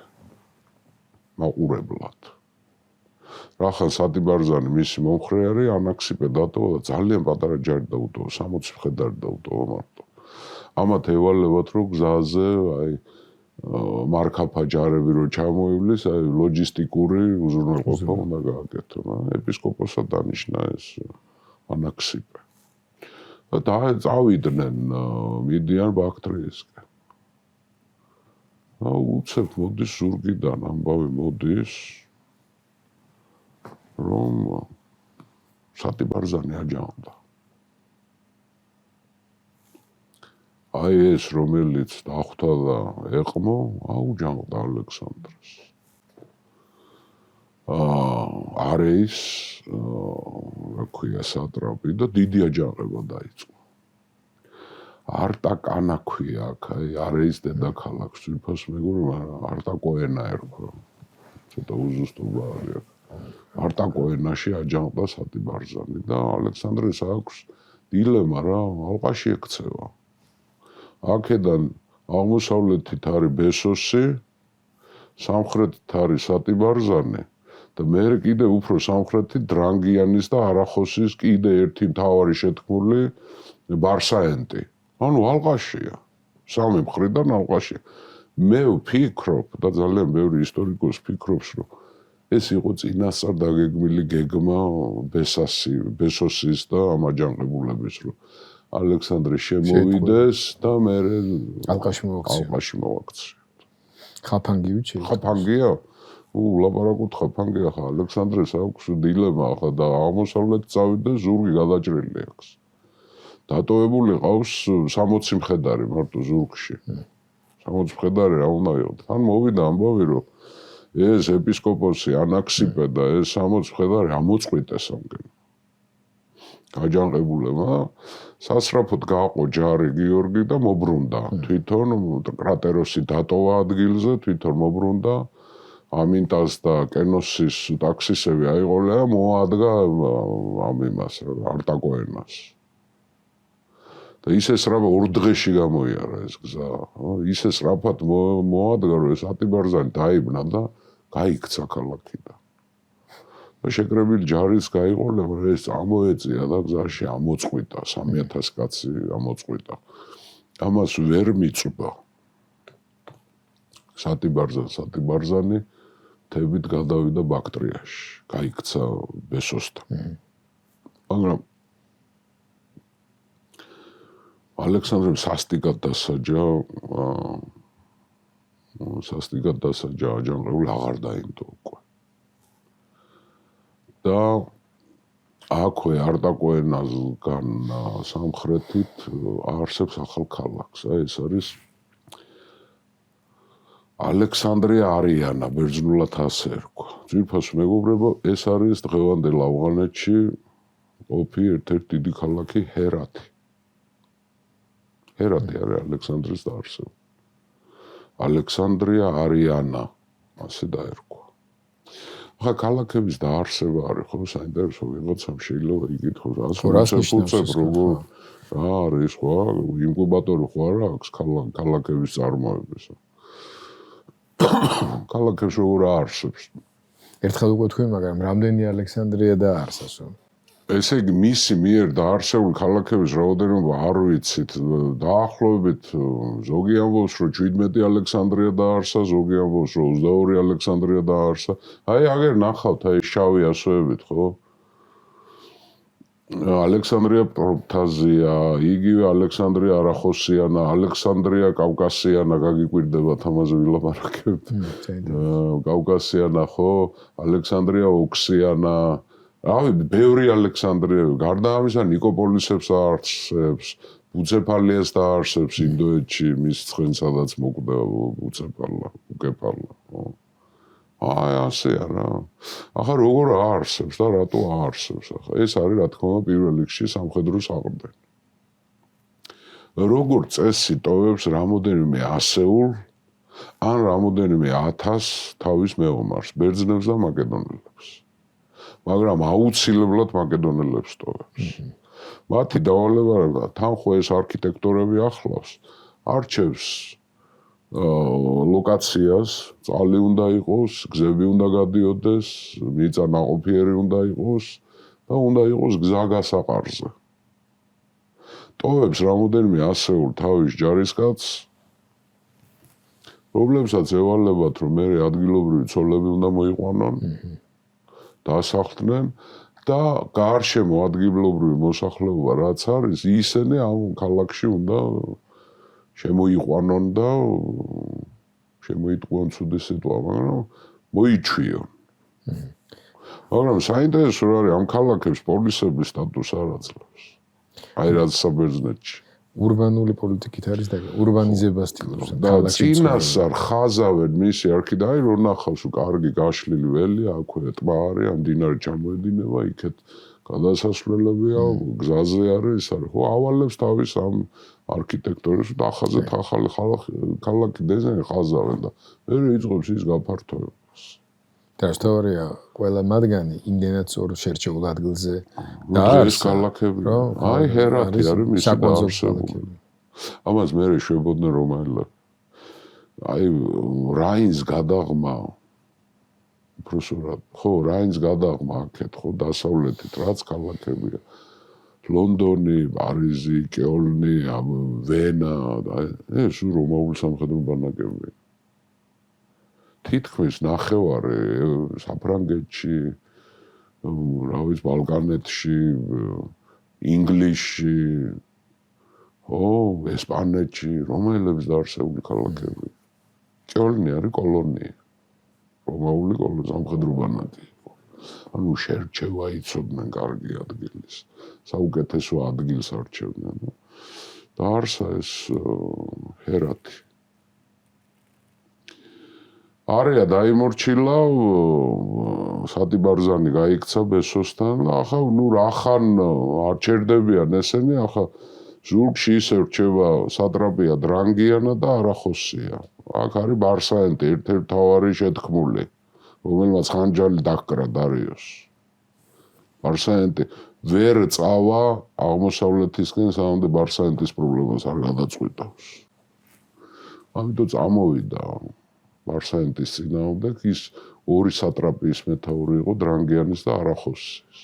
მაყურებლად. რახან სატიბარზანი მისი მომხრე არის, ანაქსიპე დატოვა და ძალიან პატარა ჯარი დაუტოვა, 60 მხედარი დაუტოვა მარტო. ამათ ევალებათ, რომ გზაზე აი მარქაფა ჯარები რო ჩამოივლის, აი ლოჯისტიკური უზრუნველყოფა უნდა გააკეთონ. ეპისკოპოსად დანიშნა ეს ანაქსიპე. და წავიდნენ მიდიან ბაქტრიისკენ. უცებ მოდის ზურგიდან ამბავი მოდის, რომ სატიბარზანი აჯანყდა. აი ეს რომელიც დახვდა და ეყმო, აუჯანყდა ალექსანდრეს. არეის რა ქვია სატრაპი და დიდი აჯანყება დაიწყო. არტაკანა ქვია აქ, აი არეის დედაქალაქს თვითონ მეგობრებო, მაგრამ არტაკოენა ერქვა. ცოტა უზუსტობა არის აქ. არტაკოენაში აჯანყდა სატიბარზანი და ალექსანდრეს აქვს დილემა რა, ალყაში ექცევა. აქედან აღმოსავლეთით არის ბესოსი, სამხრეთით არის სატიბარზანი და მერე კიდე უფრო სამხრეთით დრანგიანის და არახოსის კიდე ერთი მთავარი შეთქმული ბარსაენტი. ანუ ალყაშია. სამი მხრიდან ალყაშია. მე ვფიქრობ და ძალიან ბევრი ისტორიკოსი ფიქრობს, რომ ეს იყო წინასწარ დაგეგმილი გეგმა ბესოსის და ამ აჯანყებულების, რომ ალექსანდრე შემოვიდეს და მერე ალყაში მოვაქცია. ხაფანგივით შეიძლება. ხაფანგია? ლაპარაკობთ ხაფანგია ხა ალექსანდრეს აქვს დილემა ხა და აღმოსავლეთ წავიდა ზურგი გადაჭრილი აქვს. დატოვებული ყავს 60 მხედარი მარტო ზურგში. 60 მხედარი რა უნდა იყოს? თან მოვიდა ამბავი რომ ეს ეპისკოპოსი ანაქსიპე და ეს 60 მხედარი ამოწყვიტეს ამგენ. გაჯანყებულებმა სასწრაფოდ გააყო ჯარი გიორგი და მობრუნდა. თვითონ კრატეროსი დატოვა ადგილზე, თვითონ მობრუნდა. ამინტას და კენოსის ტაქსისები აიყოლა და მოადგა ამ იმას არტაკოენას. და ისე სწრაფად 2 დღეში გამოიარა ეს გზა. ისე სწრაფად მოადგა რომ ეს სატიბარზანი დაიბნა და გაიქცა ქალაქიდან. და შეკრებილი ჯარიც გაიყოლა, ეს ამოეწია და გზაში ამოწყვიტა 3000 კაცი ამოწყვიტა. ამას ვერ მიწვდა. სატიბარზანი თებით გადავიდა ბაქტრიაში, გაიქცა ბესოსთან. მაგრამ ალექსანდრემ სასტიკად დასაჯა აჯანყებული აღარ დაინდო უკვე. და აქვე არტაკოენასგან სამხრეთით არსებს ახალ ქალაქს. ეს არის ალექსანდრია არიანა, ბერძნულად ასე ერქვა. ძვირფას მეგობრებო, ეს არის დღევანდელ ავღანეთში ყოფი ერთ-ერთი დიდი ქალაქი ჰერათი. ჰერათი არის ალექსანდრის დაარსებული. ალექსანდრია არიანა, ასე დაერქვა. ახლა ქალაქების დაარსება არის ხო საინტერესო ვიღაცამ შეიძლება იკითხოს, ასუცებ როგორ რა არის ხო, ინკუბატორი ხო არა აქვს ქალაქების წარმოების. ქალაქებს როგორ არსებს. ერთხელ უკვე თქვი, მაგრამ რამდენი ალექსანდრია დაარსასო? ესე იგი მისი მიერ დაარსებული ქალაქების რაოდენობა არ ვიცით. დაახლოებით ზოგი ამბობს, რომ 17 ალექსანდრია დაარსა, ზოგი ამბობს, რომ 22 ალექსანდრია დაარსა. აი აგერ ნახავთ აი შავი ასოებით, ხო? ალექსანდრია პროფტაზია, იგივე ალექსანდრია არახოსიანა, ალექსანდრია კავკასიანა, გაგიკვირდებათ ამაზე ვილაპარაკებთ. კავკასიანა ხო, ალექსანდრია ოქსიანა, რავი, ბევრი ალექსანდრიები, გარდა ამისა ნიკოპოლისებს არსებს, ბუცეფალიას დაარსებს ინდოეთში, მის ცხენ სადაც მოკვდა ბუცეფალა, უკეფალა, ხო? აი ასეა რა. ახლა როგორ არსებს და რატო არსებს ახლა? ეს არის რა თქმა უნდა პირველ რიგში სამხედრო საყრდენი. როგორ წესი ტოვებს რამოდენიმე ასეულ ან რამოდენიმე 1000 თავის მეომარს, ბერძნებს და მაკედონელებს. მაგრამ აუცილებლად მაკედონელებს ტოვებს. მათი დავალება თან ხო ეს არქიტექტორები ახლავს, არჩევს ლოკაციას, წყალი უნდა იყოს, გზები უნდა გადიოდეს, მიწა ნაყოფიერი უნდა იყოს და უნდა იყოს გზა გასაყარზე. ტოვებს რამოდენიმე ასეულ თავის ჯარისკაცს, რომლებსაც ევალებათ, რომ მე ადგილობრივი ცოლები უნდა მოიყვანონ, დასახლდნენ და გარშემო ადგილობრივი მოსახლეობა რაც არის, ისინი ამ ქალაქში უნდა შემოიყვანონ და შემოიტყვონ ცუდი სიტყვა, მაგრამ მოიჩვიონ. მაგრამ საინტერესო რა არის, ამ ქალაქებს პოლისების სტატუსს არ აძლევს. აი რაც საბერძნეთში. ურბანული პოლიტიკით არის და ურბანიზებას ცდილობს. და წინასწარ ხაზავენ მისი არქი და აი რო ნახავს კარგი გაშლილი ველია, აქვე ტბა არის, ამ მდინარე ჩამოედინება, იქეთ გადასასვლელებია, გზაზე არის, ის არის. ხო, ავალებს თავის ამ არქიტექტორებს და ახაზეთ ახალი ქალაქი დეზაინი ხაზავენ და მე იწყებს ის გაფართოებას. და სწორია, ყველა მათგანი იმდენად სწორ შერჩეულ ადგილზე დაარსა ქალაქები. აი ჰერათი არის მისი დაარსებული. ამას მე შეებოდნენ რომაელები. აი რაინს გადაღმა უბრალოდ ხო რაინს გადაღმა აქეთ ხო დასავლეთით რაც ქალაქებია. ლონდონი, პარიზი, კეოლნი, ვენა, ეს რომაული სამხედრო ბანაკები. თითქმის ნახევარი საფრანგეთში, რა ვიცი, ბალკანეთში, ინგლისში, ო, ესპანეთში, რომაელების დაარსებული ქალაქები. კეოლნი არის კოლონია. რომაული კოლონია სამხედრო ბანაკი. ანუ შერჩევა იცოდნენ კარგი ადგილის. საუკეთესო ადგილს არჩევდნენ. დაარსა ეს ჰერათი. არია დაიმორჩილა, სატიბარზანი გაიქცა ბესოსთან და ახლა ნუ რახან არ ჩერდებიან ესენი, ახლა ზურგში ისე რჩება სატრაპია დრანგიანა და არახოსია. აქ არის ბარსაენტი, ერთ-ერთი მთავარი შეთქმული, რომელმაც ხანჯალი დაჰკრა დარიოს. ბარსაენტი ვერ წავა აღმოსავლეთისკენ, სანამდე ბარსაენტის პრობლემას არ გადაწყვიტავს. ამიტომ წამოვიდა ბარსაენტის წინააღმდეგ, ის ორი სატრაპიის მეთაური იყო, დრანგიანის და არახოსის.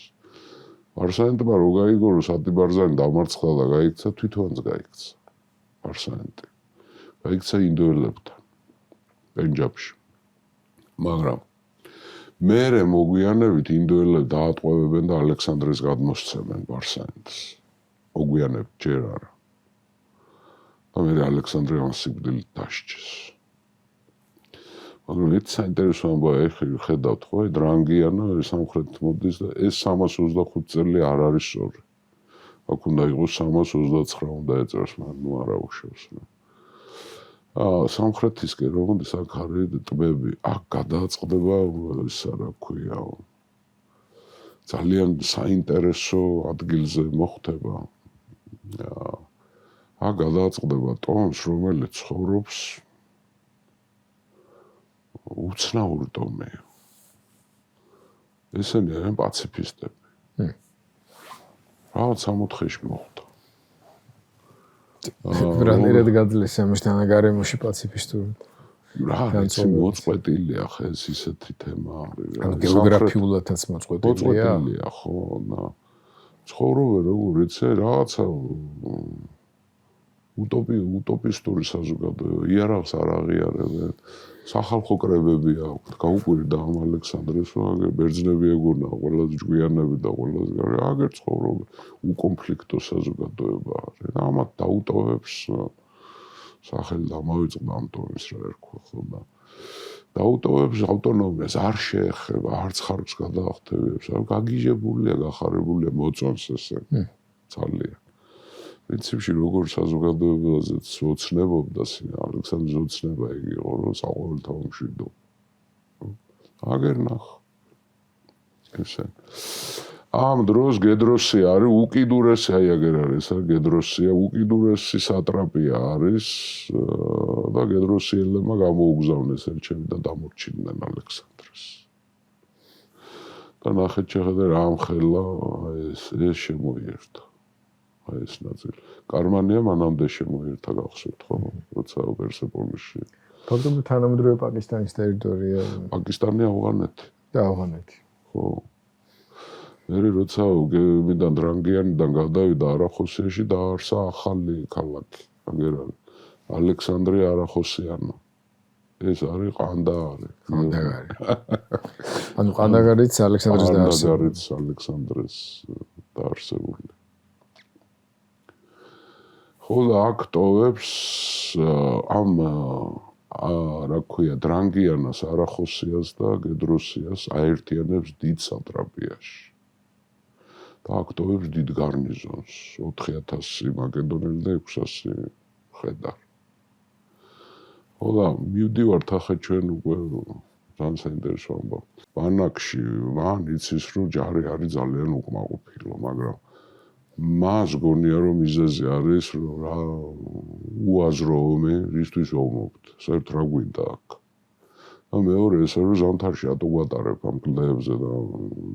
ბარსაენტმა რო გაიგო, რომ სატიბარზანი დამარცხდა და გაიქცა, თვითონაც გაიქცა. ბარსაენტი. გაიქცა ინდოელებთან, პენჯაბში. მაგრამ მერე მოგვიანებით ინდოელები დაატყვევებენ და ალექსანდრეს გადმოსცემენ ბარსაენტს. მოგვიანებით ჯერ არა. და მერე ალექსანდრე ამ სიკვდილით დასჯეს. მაგრამ ეს საინტერესო ამბავია, ხედავთ ხო, დრანგიანა სამხრეთით მოდის და ეს 325 წელი არ არის სწორი. აქ უნდა იყოს 329 უნდა ეწერს, მაგრამ ნუ არა უშევს რა. სამხრეთისკენ რომ მოდის აქ არის ტბები, აქ გადააწყდება ისა რა ქვია. ძალიან საინტერესო ადგილზე მოხდება. აქ გადააწყდება ტომს, რომელიც ცხოვრობს უცნაური ტომია. ესენი არიან პაციფისტები. რაღაც 64-ში მოხდა. რანერად გადლის ამასთან გარემოში პაციფისტური. რა ვიცი მოწყვეტილია ხა ეს ისეთი თემა არის. ანუ გეოგრაფიულადაც მოწყვეტილია. ხო, და ცხოვრობენ როგორ იცი რაღაცა utopisturi საზოგადოება, იარაღს არ აღიარებენ. სახალხო კრებები აქვთ, გაუკვირდა ამ ალექსანდრეს, აგერ ბერძნები ეგონა, ყველაზე ჭკვიანები და ყველაზე აგერ ცხოვრობენ. უკონფლიქტო საზოგადოება არის. ამათ დაუტოვებს სახელი დამავიწყდა ამ ტომის რა ერქვა ხო და დაუტოვებს ავტონომიას, არ შეეხება, არც ხარკს გადაახტევებს, არ გაგიჟებულია, გახარებულია, მოწონს ესე. ძალიან. პრინციპში როგორ საზოგადოებაზეც ოცნებობდა ალექსანდრეს ოცნება იგი იყო რომ საყოველთაო მშვიდო. აგერ ნახ. ესე. ამ დროს გედროსი არის უკიდურესი, აი აგერ არის, გედროსია უკიდურესი სატრაპია არის და გედროსიელებმა გამოუგზავნეს ელჩები და დამორჩიდნენ ალექსანდრეს. და ნახეთ შეხედე რა ამხელა ეს შემოიერთა. ეს ნაწილი. კარმანია მანამდე შემოიერთა გახსოვთ ხო? როცა პერსეპოლისში. ფაქტობრივად თანამედროვე პაკისტანის ტერიტორია. პაკისტანი ავღანეთი. და ავღანეთი. ხო. მერე როცა მიდან დრანგიანიდან გადავიდა არახოსიაში დაარსა ახალი ქალაქი. აგერ არის. ალექსანდრე არახოსიანო. ეს არის ყანდაარი. ყანდაარი. ანუ ყანდაგარიც ალექსანდრეს დაარსებული. ყანდაგარიც ალექსანდრეს დაარსებული. ხო და აქ ტოვებს ამ რა ქვია დრანგიანას, არახოსიას და გედროსიას აერთიანებს დიდ სატრაპიაში. და აქ ტოვებს დიდ გარნიზონს, 4000 მაკედონელი და 600 მხედარი. ხო და მივდივართ ახლა ჩვენ უკვე ძალიან საინტერესო ამბავი. ბანაკში მან იცის რომ ჯარი არის ძალიან უკმაყოფილო, მაგრამ მას გონია რომ მიზეზი არის რომ რა უაზრო ომი რისთვის ომობთ საერთოდ რა გვინდა აქ და მეორე ეს რომ ზამთარში ატო გვატარებ ამ კლდეებზე და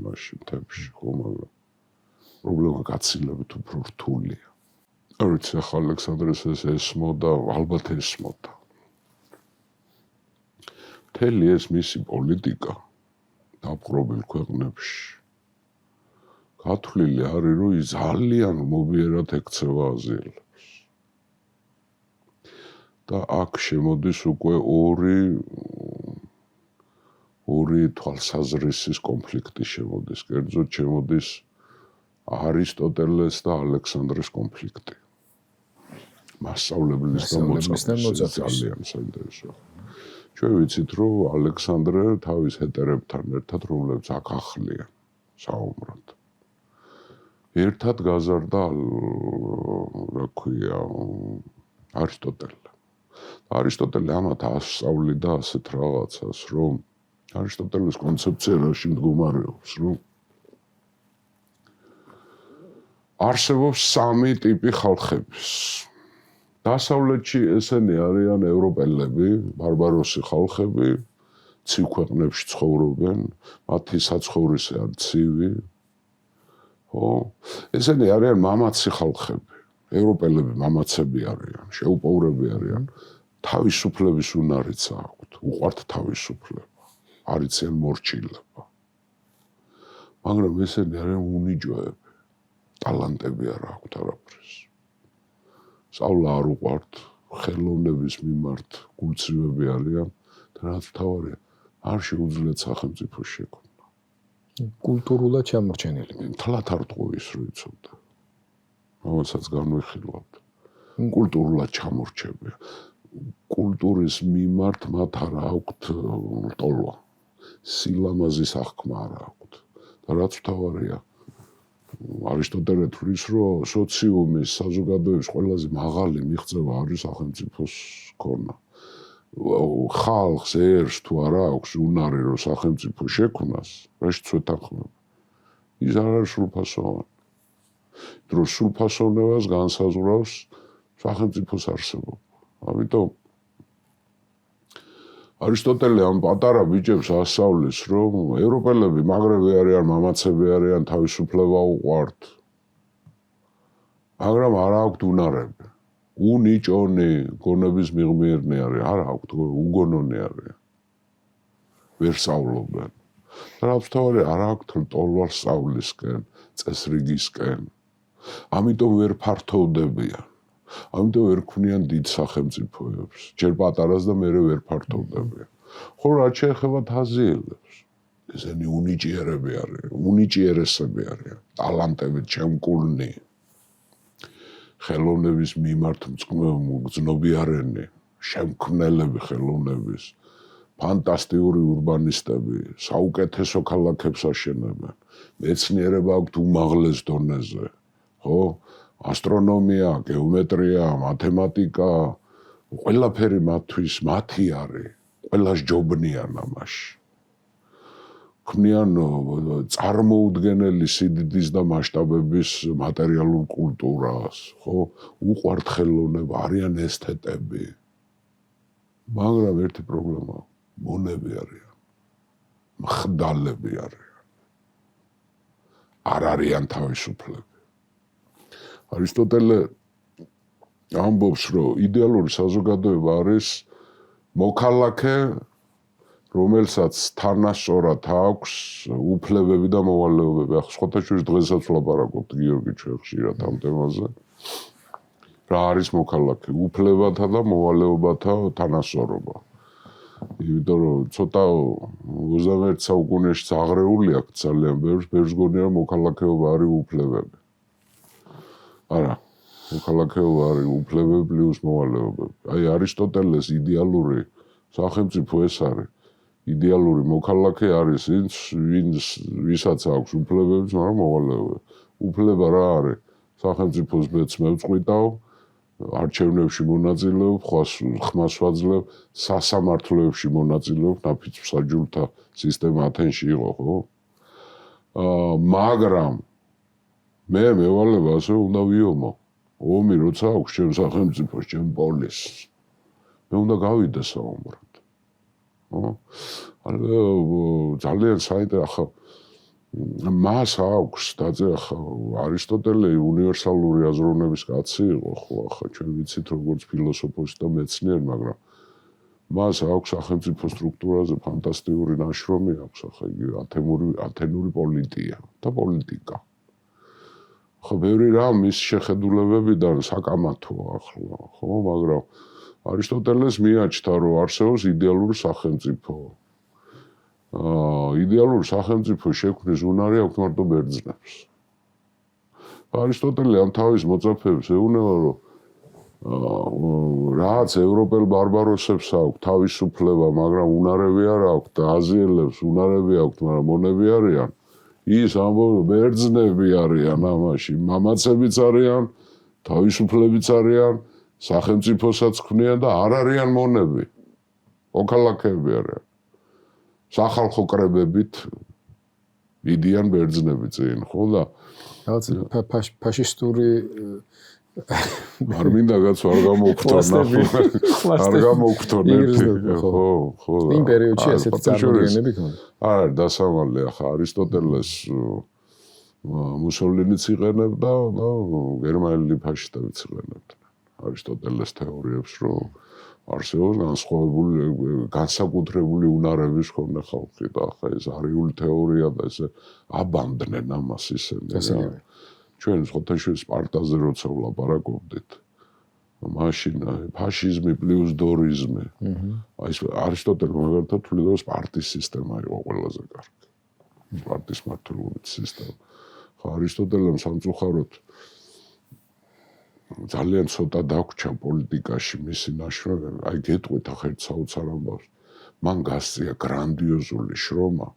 მაშინ მთებში ხო მაგრამ პრობლემა გაცილებით უფრო რთულია არ ვიცი ახლა ალექსანდრეს ეს ესმოდა ალბათ ესმოდა მთელი ეს მისი პოლიტიკა დაპყრობილ ქვეყნებში გათვლილი არის რომ ის ძალიან მობიერად ექცევა აზიელებს და აქ შემოდის უკვე ორი თვალსაზრისის კონფლიქტი შემოდის კერძოდ შემოდის არისტოტელეს და ალექსანდრეს კონფლიქტი მასწავლებლის და მოწაფის ძალიან საინტერესო ჩვენ ვიცით რომ ალექსანდრე თავის ჰეტერებთან ერთად რომლებიც აქ ახლიან საუბრად ერთად გაზარდა რა ქვია არისტოტელე. არისტოტელე ამათ ასწავლიდა ასეთ რაღაცას, რომ არისტოტელეს კონცეფცია რაში მდგომარეობს, რომ არსებობს სამი ტიპი ხალხების. დასავლეთში ესენი არიან ევროპელები, ბარბაროსი ხალხები, ცივ ქვეყნებში ცხოვრობენ, მათი საცხოვრისი არის ცივი. ხო, ესენი არიან მამაცი ხალხები. ევროპელები მამაცები არიან, შეუპოვრები არიან. თავისუფლების უნარიც აქვთ, უყვართ თავისუფლება. არიციან მორჩილება. მაგრამ ესენი არიან უნიჯოები. ტალანტები არ აქვთ არაფრის. სწავლა არ უყვართ, ხელოვნების მიმართ გულწრფელები არიან და რაც თავარია, არ შეუძლიათ სახელმწიფოს შექმნა. კულტურულად ჩამორჩენილი. თლათ არ ტყუის რო იცოდა. რომელსაც განვიხილავთ. კულტურულად ჩამორჩებია. კულტურის მიმართ მათ არ აქვთ ტოლვა. სილამაზის აღქმა არ აქვთ. და რაც მთავარია, არისტოტელე თვლის, რომ სოციუმის საზოგადოების ყველაზე მაღალი მიღწევა არის სახელმწიფოს ქონა. ხალხს ერს თუ არა აქვს უნარი რომ სახელმწიფო შექმნას, რაშიც ვეთანხმება. ის არ არის სრულფასოვანი. დრო სრულფასოვნებას განსაზღვრავს სახელმწიფოს არსებობა. ამიტომ არისტოტელე ამ პატარა ბიჭებს ასწავლის, რომ ევროპელები მაგრები არიან, მამაცები არიან, თავისუფლება უყვართ. მაგრამ არ აქვთ უნარები. უნიჭონი გონების მიღმიერნი არიან, არ აქვთ, უგონონი არიან. ვერ სწავლობენ. რაც მთავარია, არ აქვთ ტოლვარ სწავლისკენ, წესრიგისკენ. ამიტომ ვერ ფართოვდებიან. ამიტომ ვერ ქმნიან დიდ სახელმწიფოებს. ჯერ პატარას და მერე ვერ ფართოვდებიან. ხოლო რაც შეეხება თაზიელებს, ესენი უნიჭიერები არიან, უნიჭიერესები არიან, ტალანტებით შემკულნი. ხელოვნების მიმართ მგრძნობიარენი, შემქმნელები ხელოვნების, ფანტასტიკური ურბანისტები, საუკეთესო ქალაქებს აშენებენ. მეცნიერება აქვთ უმაღლეს დონეზე, ხო? ასტრონომია, გეომეტრია, მათემატიკა, ყველაფერი მათთვის მათი არის, ყველა ჯობნიან ამაში. ქმნიან წარმოუდგენელი სიდიდის და მასშტაბების მატერიალურ კულტურას, ხო? უყვართ ხელოვნება, არიან ესთეტები. მაგრამ ერთი პრობლემა, მონები არიან, მხდალები არიან. არ არიან თავისუფლები. არისტოტელე ამბობს, რომ იდეალური საზოგადოება არის მოქალაქე, რომელსაც თანასწორად აქვს უფლებები და მოვალეობები. ახლა სხვათაშორის დღესაც ვლაპარაკობთ გიორგი ჩვენ ხშირად ამ თემაზე. რა არის მოქალაქე? უფლებათა და მოვალეობათა თანასწორობა. იმიტომ რომ ცოტა 21 საუკუნეში აღრეული აქვს ძალიან ბევრს გონია რომ მოქალაქეობა არის უფლებები. არა, მოქალაქეობა არის უფლებები პლუს მოვალეობები. აი არისტოტელეს იდეალური სახელმწიფო ეს არის. იდეალური მოქალაქე არის ვისაც აქვს უფლებები, მაგრამ მოვალეობები. უფლება რა არის? სახელმწიფოს ბედს მევწყვიტავ, არჩევნებში მონაწილეობ, ხმას ვაძლევ, სასამართლოებში მონაწილეობ, ნაფიც მსაჯულთა სისტემა ათენში იყო, ხო? მაგრამ მე მევალება ასე უნდა ვიომო. ომი როცა აქვს ჩემ სახელმწიფოს, ჩემ პოლისს. მე უნდა გავიდე საომრად. ძალიან საინტერესო მას აქვს დაძე ახლა არისტოტელე უნივერსალური აზროვნების კაცი იყო ხო ახლა ჩვენ ვიცით როგორც ფილოსოფოსი და მეცნიერი მაგრამ მას აქვს სახელმწიფო სტრუქტურაზე ფანტასტიკური ნაშრომი აქვს ახლა იგი ათენური პოლიტია და პოლიტიკა ხო ბევრი რამ ის შეხედულებებიდან საკამათოა ახლა ხო მაგრამ არისტოტელეს მიაჩნდა რომ არსებობს იდეალური სახელმწიფო იდეალურ სახელმწიფო შექმნის უნარი აქვს მარტო ბერძნებს. არისტოტელე ამ თავის მოწაფეებს ეუბნება, რომ რაც ევროპელ ბარბაროსებს აქვს თავისუფლება, მაგრამ უნარები არ აქვთ და აზიელებს უნარები აქვთ, მაგრამ მონები არიან. ის ამბობს, ბერძნები არიან ამაში, მამაცებიც არიან, თავისუფლებიც არიან, სახელმწიფოსაც ქმნიან და არ არიან მონები. მოქალაქეები არიან. სახალხო კრებებით მიდიან ბერძნები წინ, ხო და რაღაც ფაშისტური არ მინდა კაც არ გამოგხტონა. არ გამოგხტონა ერთი, ხო. იმ პერიოდში ესეთი წარმოდგენები ქონდა. არა, დასამალე ახლა არისტოტელეს მუსოლინიც იყენებდა და გერმანელი ფაშისტებიც იყენებდნენ. არისტოტელეს თეორიებს, რომ არსებობს განსაკუთრებული უნარების ხონდა ხალხი და ახლა ეს არიული თეორია და ესე აბანდნენ ამას ისინი. ჩვენ სხვათაშორის სპარტაზე როცა ვლაპარაკობდით, მაშინ ფაშიზმი პლუს დორიზმი. აი ეს არისტოტელე მაგალითად თვლიდა რომ სპარტის სისტემა იყო ყველაზე კარგი. სპარტის მმართველობის სისტემა. ხო არისტოტელემ სამწუხაროდ ძალიან ცოტა დაგვრჩა პოლიტიკაში მისი ნაშრომები. აი გეტყვით ახლა ერთ საოცარ ამბავს. მან გასწია გრანდიოზული შრომა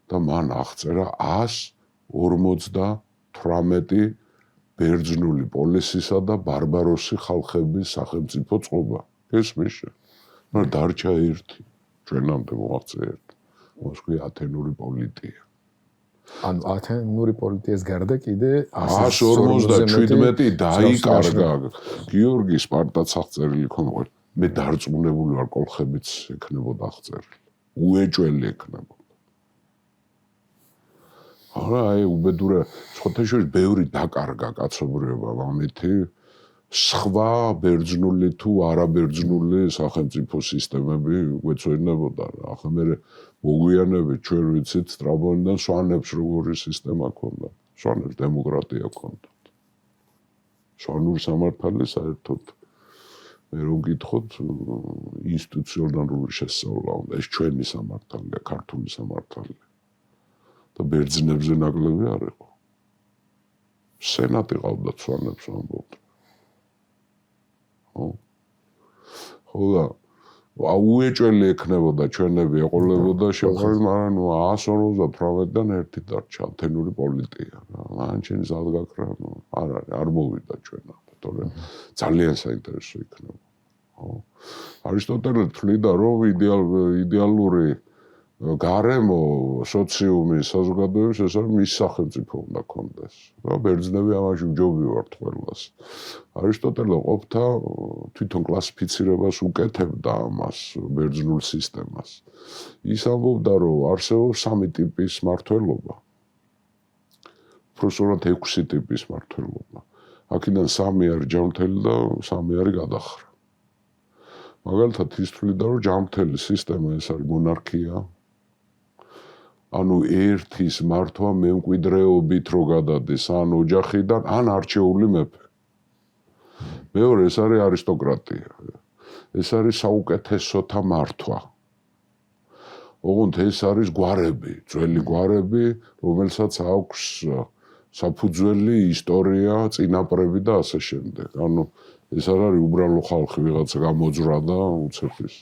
და მან აღწერა 158 ბერძნული პოლისისა და ბარბაროსი ხალხების სახელმწიფო წყობა. გესმის? მაგრამ დარჩა ერთი. ჩვენამდე მოაღწია ერთი. მოსკოვი ათენური პოლიტია. ანუ ათენური პოლიტიას გარდა კიდე 157 დაიკარგა. გიორგი სპარტაც აღწერილი ქონდა. მე დარწმუნებული ვარ კოლხებიც ექნებოდა აღწერილი. უეჭველი ექნებოდა. არა, აი უბედურა შეხოთაშორის ბევრი დაკარგა კაცობრიობა ამეთი სხვა ბერძნული თუ არაბერძნული სახელმწიფო სისტემები გვეცვენებოდა. ახლა მე მოგვიანებით ჩვენ ვიცით სტრაბონიდან სვანებს როგორი სისტემა ჰქონდა. სვანებს დემოკრატია ჰქონდათ. სვანური სამართალი საერთოდ მე რომ გითხოთ ინსტიტუციონალური შესწავლა უნდა. ეს ჩვენი სამართალია, ქართული სამართალია. და ბერძნებზე ნაკლები არ იყო. სენატი ყავდათ სვანებს ამბობდნენ. ხო და უეჭველი ექნებოდა ჩვენები ეყოლებოდა შეხვედრა, მაგრამ 158-დან ერთი დარჩა ათენური პოლიტია. ანჩენის ალგაქრა არ მოვიდა ჩვენამდე, თორემ ძალიან საინტერესო იქნება. ხო. არისტოტელე თვლიდა, რომ იდეალური გარემო სოციუმის საზოგადოების ეს არის მის სახელმწიფო უნდა ქონდეს. და ბერძნები ამაში ვჯობივართ ყველას. არისტოტელე ყოფთა თვითონ კლასიფიცირებას უკეთებდა ამას ბერძნულ სისტემას. ის ამბობდა, რომ არსებობს 3 ტიპის მმართველობა. უბრალოდ 6 ტიპის მმართველობა. აქედან 3 არის ჯანმრთელი და 3 არის გადახრა. მაგალითად ის თვლიდა, რომ ჯანმრთელი სისტემა ეს არის მონარქია. ანუ ერთის მართვა მემკვიდრეობით რო გადადის ან ოჯახიდან, ან არჩეული მეფე. მეორე ეს არის არისტოკრატია. ეს არის საუკეთესოთა მართვა. ოღონდ ეს არის გვარები, ძველი გვარები, რომელსაც აქვს საფუძველი, ისტორია, წინაპრები და ასე შემდეგ. ანუ ეს არ არის უბრალო ხალხი, ვიღაცა გამოძვრა და უცების.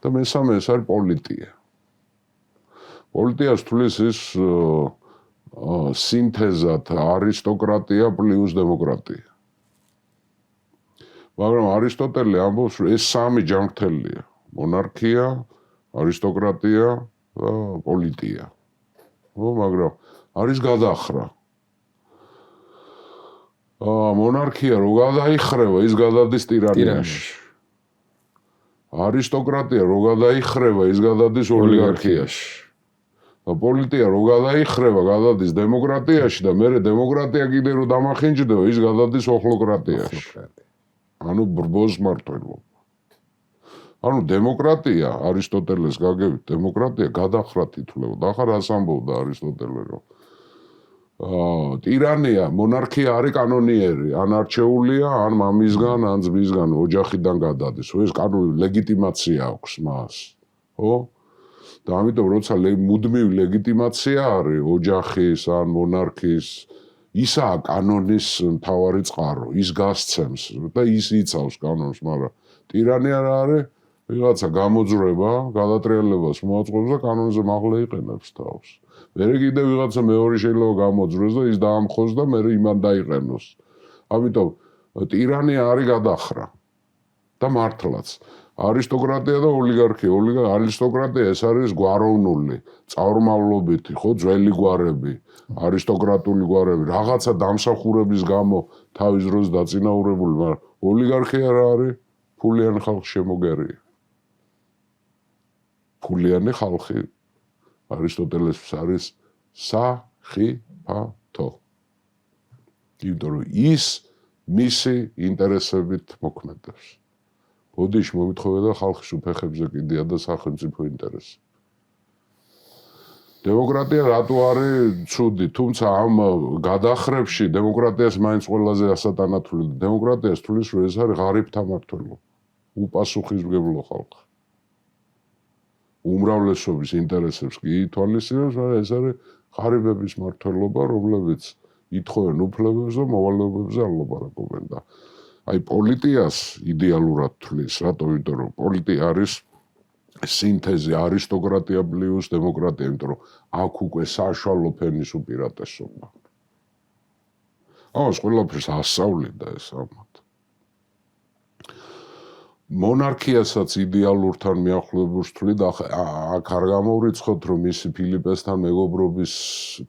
და მესამე ეს არის პოლიტია. პოლიტიას თulis ის სინთეზად არისტოკრატია პლუს დემოკრატია. მაგრამ არისტოტელე ამბობს, რომ ეს 3 ჯანმრთელია: მონარქია, არისტოკრატია და პოლიტია. ხო, მაგრამ არის გადახრა. მონარქია რო გადაიხრება, ის გადადის ტირანიაში. არისტოკრატია რო გადაიხრება, ის გადადის ოლიგარქიაში. პოლიტია რო გადაიხრება, გადადის დემოკრატიაში და მერე დემოკრატია კიდე რო დამახინჯდება, ის გადადის ოხლოკრატიაში. ანუ ბრბოს მმართველობა. ანუ დემოკრატია, არისტოტელეს გაგებით, დემოკრატია გადახრათ ითვლებოდა. ახლა რას ამბობდა არისტოტელე, რომ ტირანია, მონარქია არის კანონიერი, ან არჩეულია, ან მამისგან, ან ძმისგან, ოჯახიდან გადადის. ეს კანონი ლეგიტიმაცია აქვს მას. ხო? და ამიტომ როცა მუდმივი ლეგიტიმაცია არის ოჯახის ან მონარქიის, ისაა კანონის მთავარი წყარო, ის გასცემს და ის იცავს კანონს, მაგრამ ტირანია რა არის? ვიღაცა გამოძვრება, გადატრიალებას მოაწყობს და კანონზე მაღლა იყენებს თავს. მერე კიდე ვიღაცა მეორე შეიძლება გამოძვრეს და ის დაამხოს და მერე იმან დაიყენოს. ამიტომ ტირანია არის გადახრა და მართლაც. არისტოკრატია და ოლიგარქია. არისტოკრატია ეს არის გვაროვნული, წარუმავლობითი, ხო, ძველი გვარები, არისტოკრატული გვარები, რაღაცა დამსახურების გამო თავის დროს დაწინაურებული, მაგრამ ოლიგარქია რა არის? ფულიანი ხალხი შემოგერია. ფულიანი ხალხი არისტოტელეს არის სახიფათო. იმიტომ რომ ის მისი ინტერესებით მოქმედებს. ბოდიში მომითხოვე და ხალხის უფეხებზე კიდია და სახელმწიფო ინტერესი. დემოკრატია რატო არის ცუდი, თუმცა ამ გადახრებში დემოკრატიას მაინც ყველაზე ასატანათული. დემოკრატიას თulis რომ ეს არის ღარიბთა მმართველობა. უპასუხისმგებლო ხალხი. უმრავლესობის ინტერესებს კი ითვალისწინებს, მაგრამ ეს არის ღარიბების მმართველობა, რომლებიც ითხოვენ უფლებებს და მოვალეობებზე არ ლაპარაკობენ და აი პოლიტიას იდეალურად თვლის, რატო? იმიტომ რომ პოლიტია არის სინთეზი არისტოკრატია პლუს დემოკრატია, იმიტომ რომ აქ უკვე საშუალო ფენის უპირატესობა. ამას ყველაფერს ასწავლიდა ეს ამათ. მონარქიასაც იდეალურთან მიახლოებულს თვლი და აქ არ გამოვრიცხოთ, რომ მისი ფილიპესთან მეგობრობის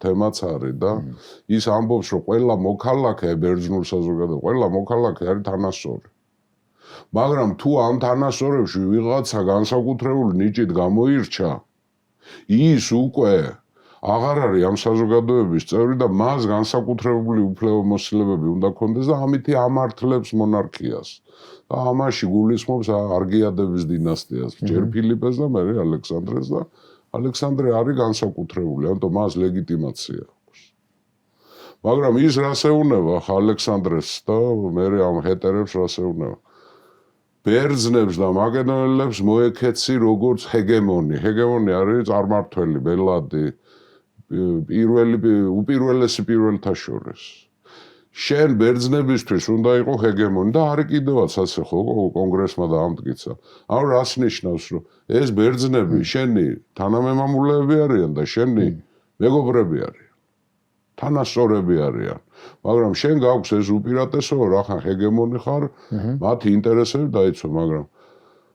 თემაც არის და ის ამბობს, რომ ყველა მოქალაქე ბერძნულ საზოგადოებაში, ყველა მოქალაქე არის თანასწორი. მაგრამ თუ ამ თანასწორებში ვიღაცა განსაკუთრებული ნიჭით გამოირჩა, ის უკვე აღარ არის ამ საზოგადოების წევრი და მას განსაკუთრებული უფლებამოსილებები უნდა ქონდეს და ამითი ამართლებს მონარქიას. და ამაში გულისხმობს არგიადების დინასტიას, ჯერ ფილიპეს და მერე ალექსანდრეს და ალექსანდრე არის განსაკუთრებული, ამიტომ მას ლეგიტიმაცია აქვს. მაგრამ ის რას ეუნება ალექსანდრეს და მერე ამ ჰეტერებს რას ეუნება? ბერძნებს და მაკედონელებს მოექეცი როგორც ჰეგემონი. ჰეგემონი არის წარმართველი, ბელადი, უპირველესი პირველთა შორის. შენ ბერძნებისთვის უნდა იყო ჰეგემონი და არის კიდევაც ასე ხო კონგრესმა დაამტკიცა. ამ რას ნიშნავს, რომ ეს ბერძნები შენი თანამემამულეები არიან და შენი მეგობრები არიან. თანასწორები არიან. მაგრამ შენ გაქვს ეს უპირატესობა, რახან ჰეგემონი ხარ, მათი ინტერესები დაიცვა, მაგრამ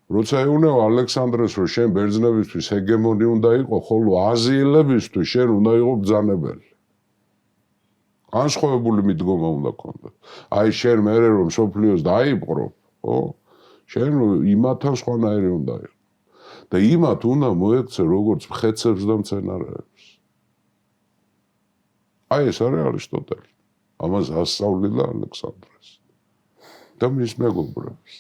როცა ეუნება ალექსანდრეს, რომ შენ ბერძნებისთვის ჰეგემონი უნდა იყო, ხოლო აზიელებისთვის შენ უნდა იყო ბრძანებელი. განსხვავებული მიდგომა უნდა ქონდეთ. აი შენ მერე რომ სოფლიოს დაიპყრო, ხო? შენ იმათთან სხვანაირი უნდა იყო. და იმათ უნდა მოექცე როგორც მხეცებს და მცენარეებს. აი ეს არის არისტოტელი. ამას ასწავლიდა ალექსანდრეს და მის მეგობრებს.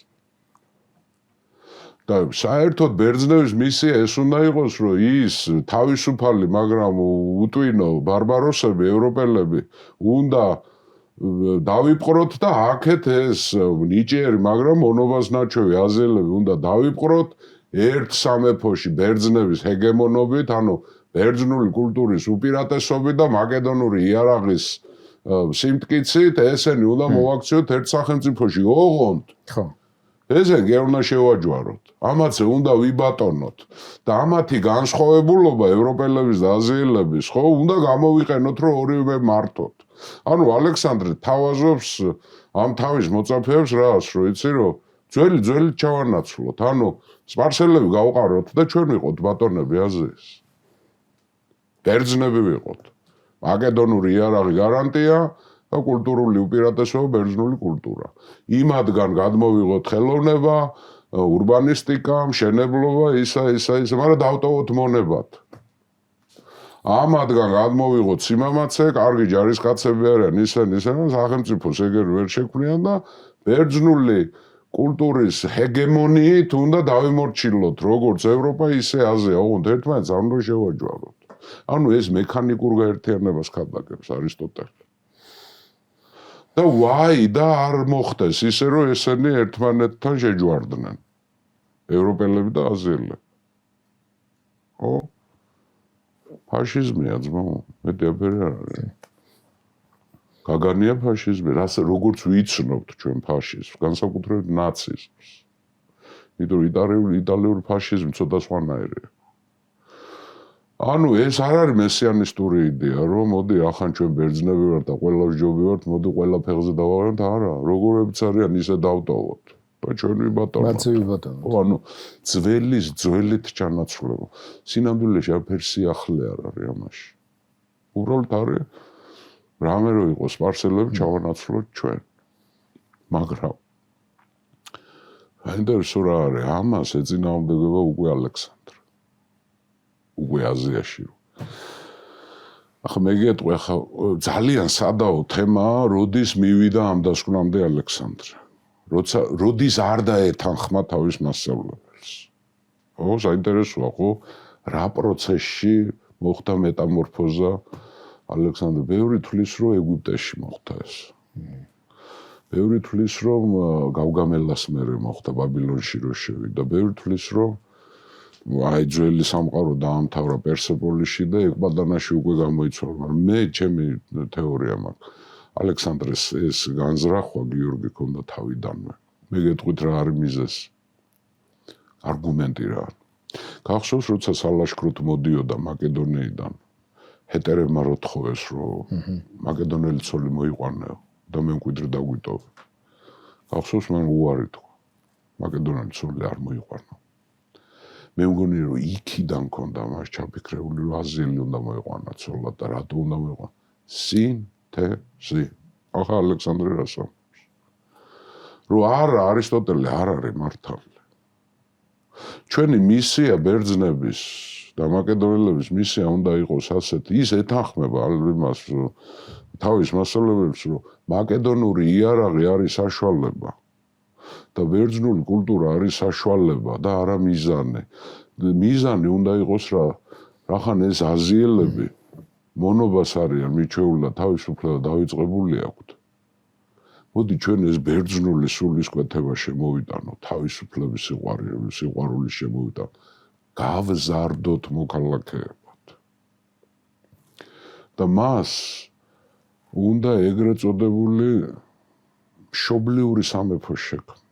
და საერთოდ ბერძნების მისია ეს უნდა იყოს, რომ ის თავისუფალი, მაგრამ უტვინო ბარბაროსები, ევროპელები უნდა დავიპყროთ და აქეთ ეს ნიჭიერი, მაგრამ მონობას ნაჩვევი აზიელები უნდა დავიპყროთ ერთ სამეფოში ბერძნების ჰეგემონობით, ანუ ბერძნული კულტურის უპირატესობით და მაკედონური იარაღის სიმტკიცით, ესენი უნდა მოვაქციოთ ერთ სახელმწიფოში, ოღონდ. ხო. ესენი უნდა შევაჯვაროთ. ამაზე უნდა ვიბატონოთ და ამათი განსხვავებულობა ევროპელების და აზიელების, ხო, უნდა გამოვიყენოთ, რომ ორივე მართოთ. ანუ ალექსანდრე თავაზობს ამ თავის მოწაფეებს რას, რომ იცი, რომ ძველი ჩავანაცვლოთ, ანუ სპარსელები გავყაროთ და ჩვენ ვიყოთ ბატონები აზიის. ბერძნები ვიყოთ. მაკედონური იარაღი გარანტია და კულტურული უპირატესობა ბერძნული კულტურა. იმათგან გადმოვიღოთ ხელოვნება, ურბანისტიკა, მშენებლობა, ისა, მაგრამ დავტოვოთ მონებად. ამათგან გადმოვიღოთ სიმამაცე, კარგი ჯარისკაცები არიან, ისინი სახელმწიფოს ეგერ ვერ შექმნიან და ბერძნული კულტურის ჰეგემონიით უნდა დავიმორჩილოთ, როგორც ევროპა, ისე აზია, ოღონდ ერთმანეთს არ უნდა შევაჯვაროთ. ანუ ეს მექანიკურ გაერთიანებას ქადაგებს არისტოტელი. და ვაი და არ მოხდეს ისე, რომ ესენი ერთმანეთთან შეჯვარდნენ. ევროპელები და აზიელები. ხო? ფაშიზმია ძმო, მეტი აფერი არ არის. გაგანია ფაშიზმი, როგორც ვიცნობთ ჩვენ ფაშიზმს, განსაკუთრებით ნაციზმს. იმიტომ იტალიური ფაშიზმი ცოტა სხვანაირია. ანუ ეს არ არის მესიანისტური იდეა, რომ მოდი ახან ჩვენ ბერძნები ვართ და ყველა ვჯობი ვართ, მოდი ყველა ფეხზე დავავაროთ, არა, როგორებიც არიან ისე დავტოვოთ და ჩვენ ვიბატონოთ. ანუ ძველით ჩანაცვლება. სინამდვილეში არაფერ სიახლე არ არის ამაში. უბრალოდ არის რამე რო იყოს სპარსელები ჩავანაცვლოთ ჩვენ. მაგრამ აინტერესო რა არის, ამას ეწინააღმდეგება უკვე ალექსანდრე. უკვე აზიაში. ახლა მე გეტყვი, ახლა ძალიან სადაო თემაა, როდის მივიდა ამ დასკვნამდე ალექსანდრე. როდის არ დაეთანხმა თავის მასწავლებელს. ხო, საინტერესოა, ხო, რა პროცესში მოხდა მეტამორფოზა ალექსანდრე. ბევრი თვლის, რომ ეგვიპტეში მოხდა ეს. ბევრი თვლის, რომ გავგამელას მერე მოხდა ბაბილონში რო შევიდა. ბევრი თვლის, რომ აი ძველი სამყარო დაამთავრა პერსეპოლიში და ეკვადანაში უკვე გამოიცვალა, მაგრამ მე ჩემი თეორია მაქვს. ალექსანდრეს ეს განზრახვა გიორგი ქონდა თავიდანვე. მე გეტყვით რა არის მიზეზი. არგუმენტი რა არის. გახსოვს, როცა სალაშქროდ მოდიოდა მაკედონიიდან, ჰეტერებმა რო თხოვეს, რომ მაკედონელი ცოლი მოიყვანეო და მე მკვიდრი დაგვიტოვე. გახსოვს, მან უარი თქვა. მაკედონელი ცოლი არ მოიყვანა. მე მგონი რომ იქიდან ქონდა მას ჩაფიქრებული რომ აზიელი უნდა მოიყვანა ცოლად და რატო უნდა მოიყვანა სინთეზი ახლა ალექსანდრე რას ამბობს რომ არა არისტოტელე არ არის მართალი ჩვენი მისია ბერძნების და მაკედონელების მისია უნდა იყოს ასეთი ის ეთანხმება იმას თავის მასწავლებელს რომ მაკედონური იარაღი არის საშუალება და ბერძნული კულტურა არის საშუალება და არა მიზანი. მიზანი უნდა იყოს რახან ეს აზიელები მონობას არიან მიჩვეული და თავისუფლება დავიწყებული აქვთ. მოდი ჩვენ ეს ბერძნული სულისკვეთება შემოვიტანოთ, თავისუფლების სიყვარულის შემოვიტანოთ. გავზარდოთ მოქალაქეებად. და მას უნდა ეგრეთ წოდებული მშობლიური სამეფო შექმნა.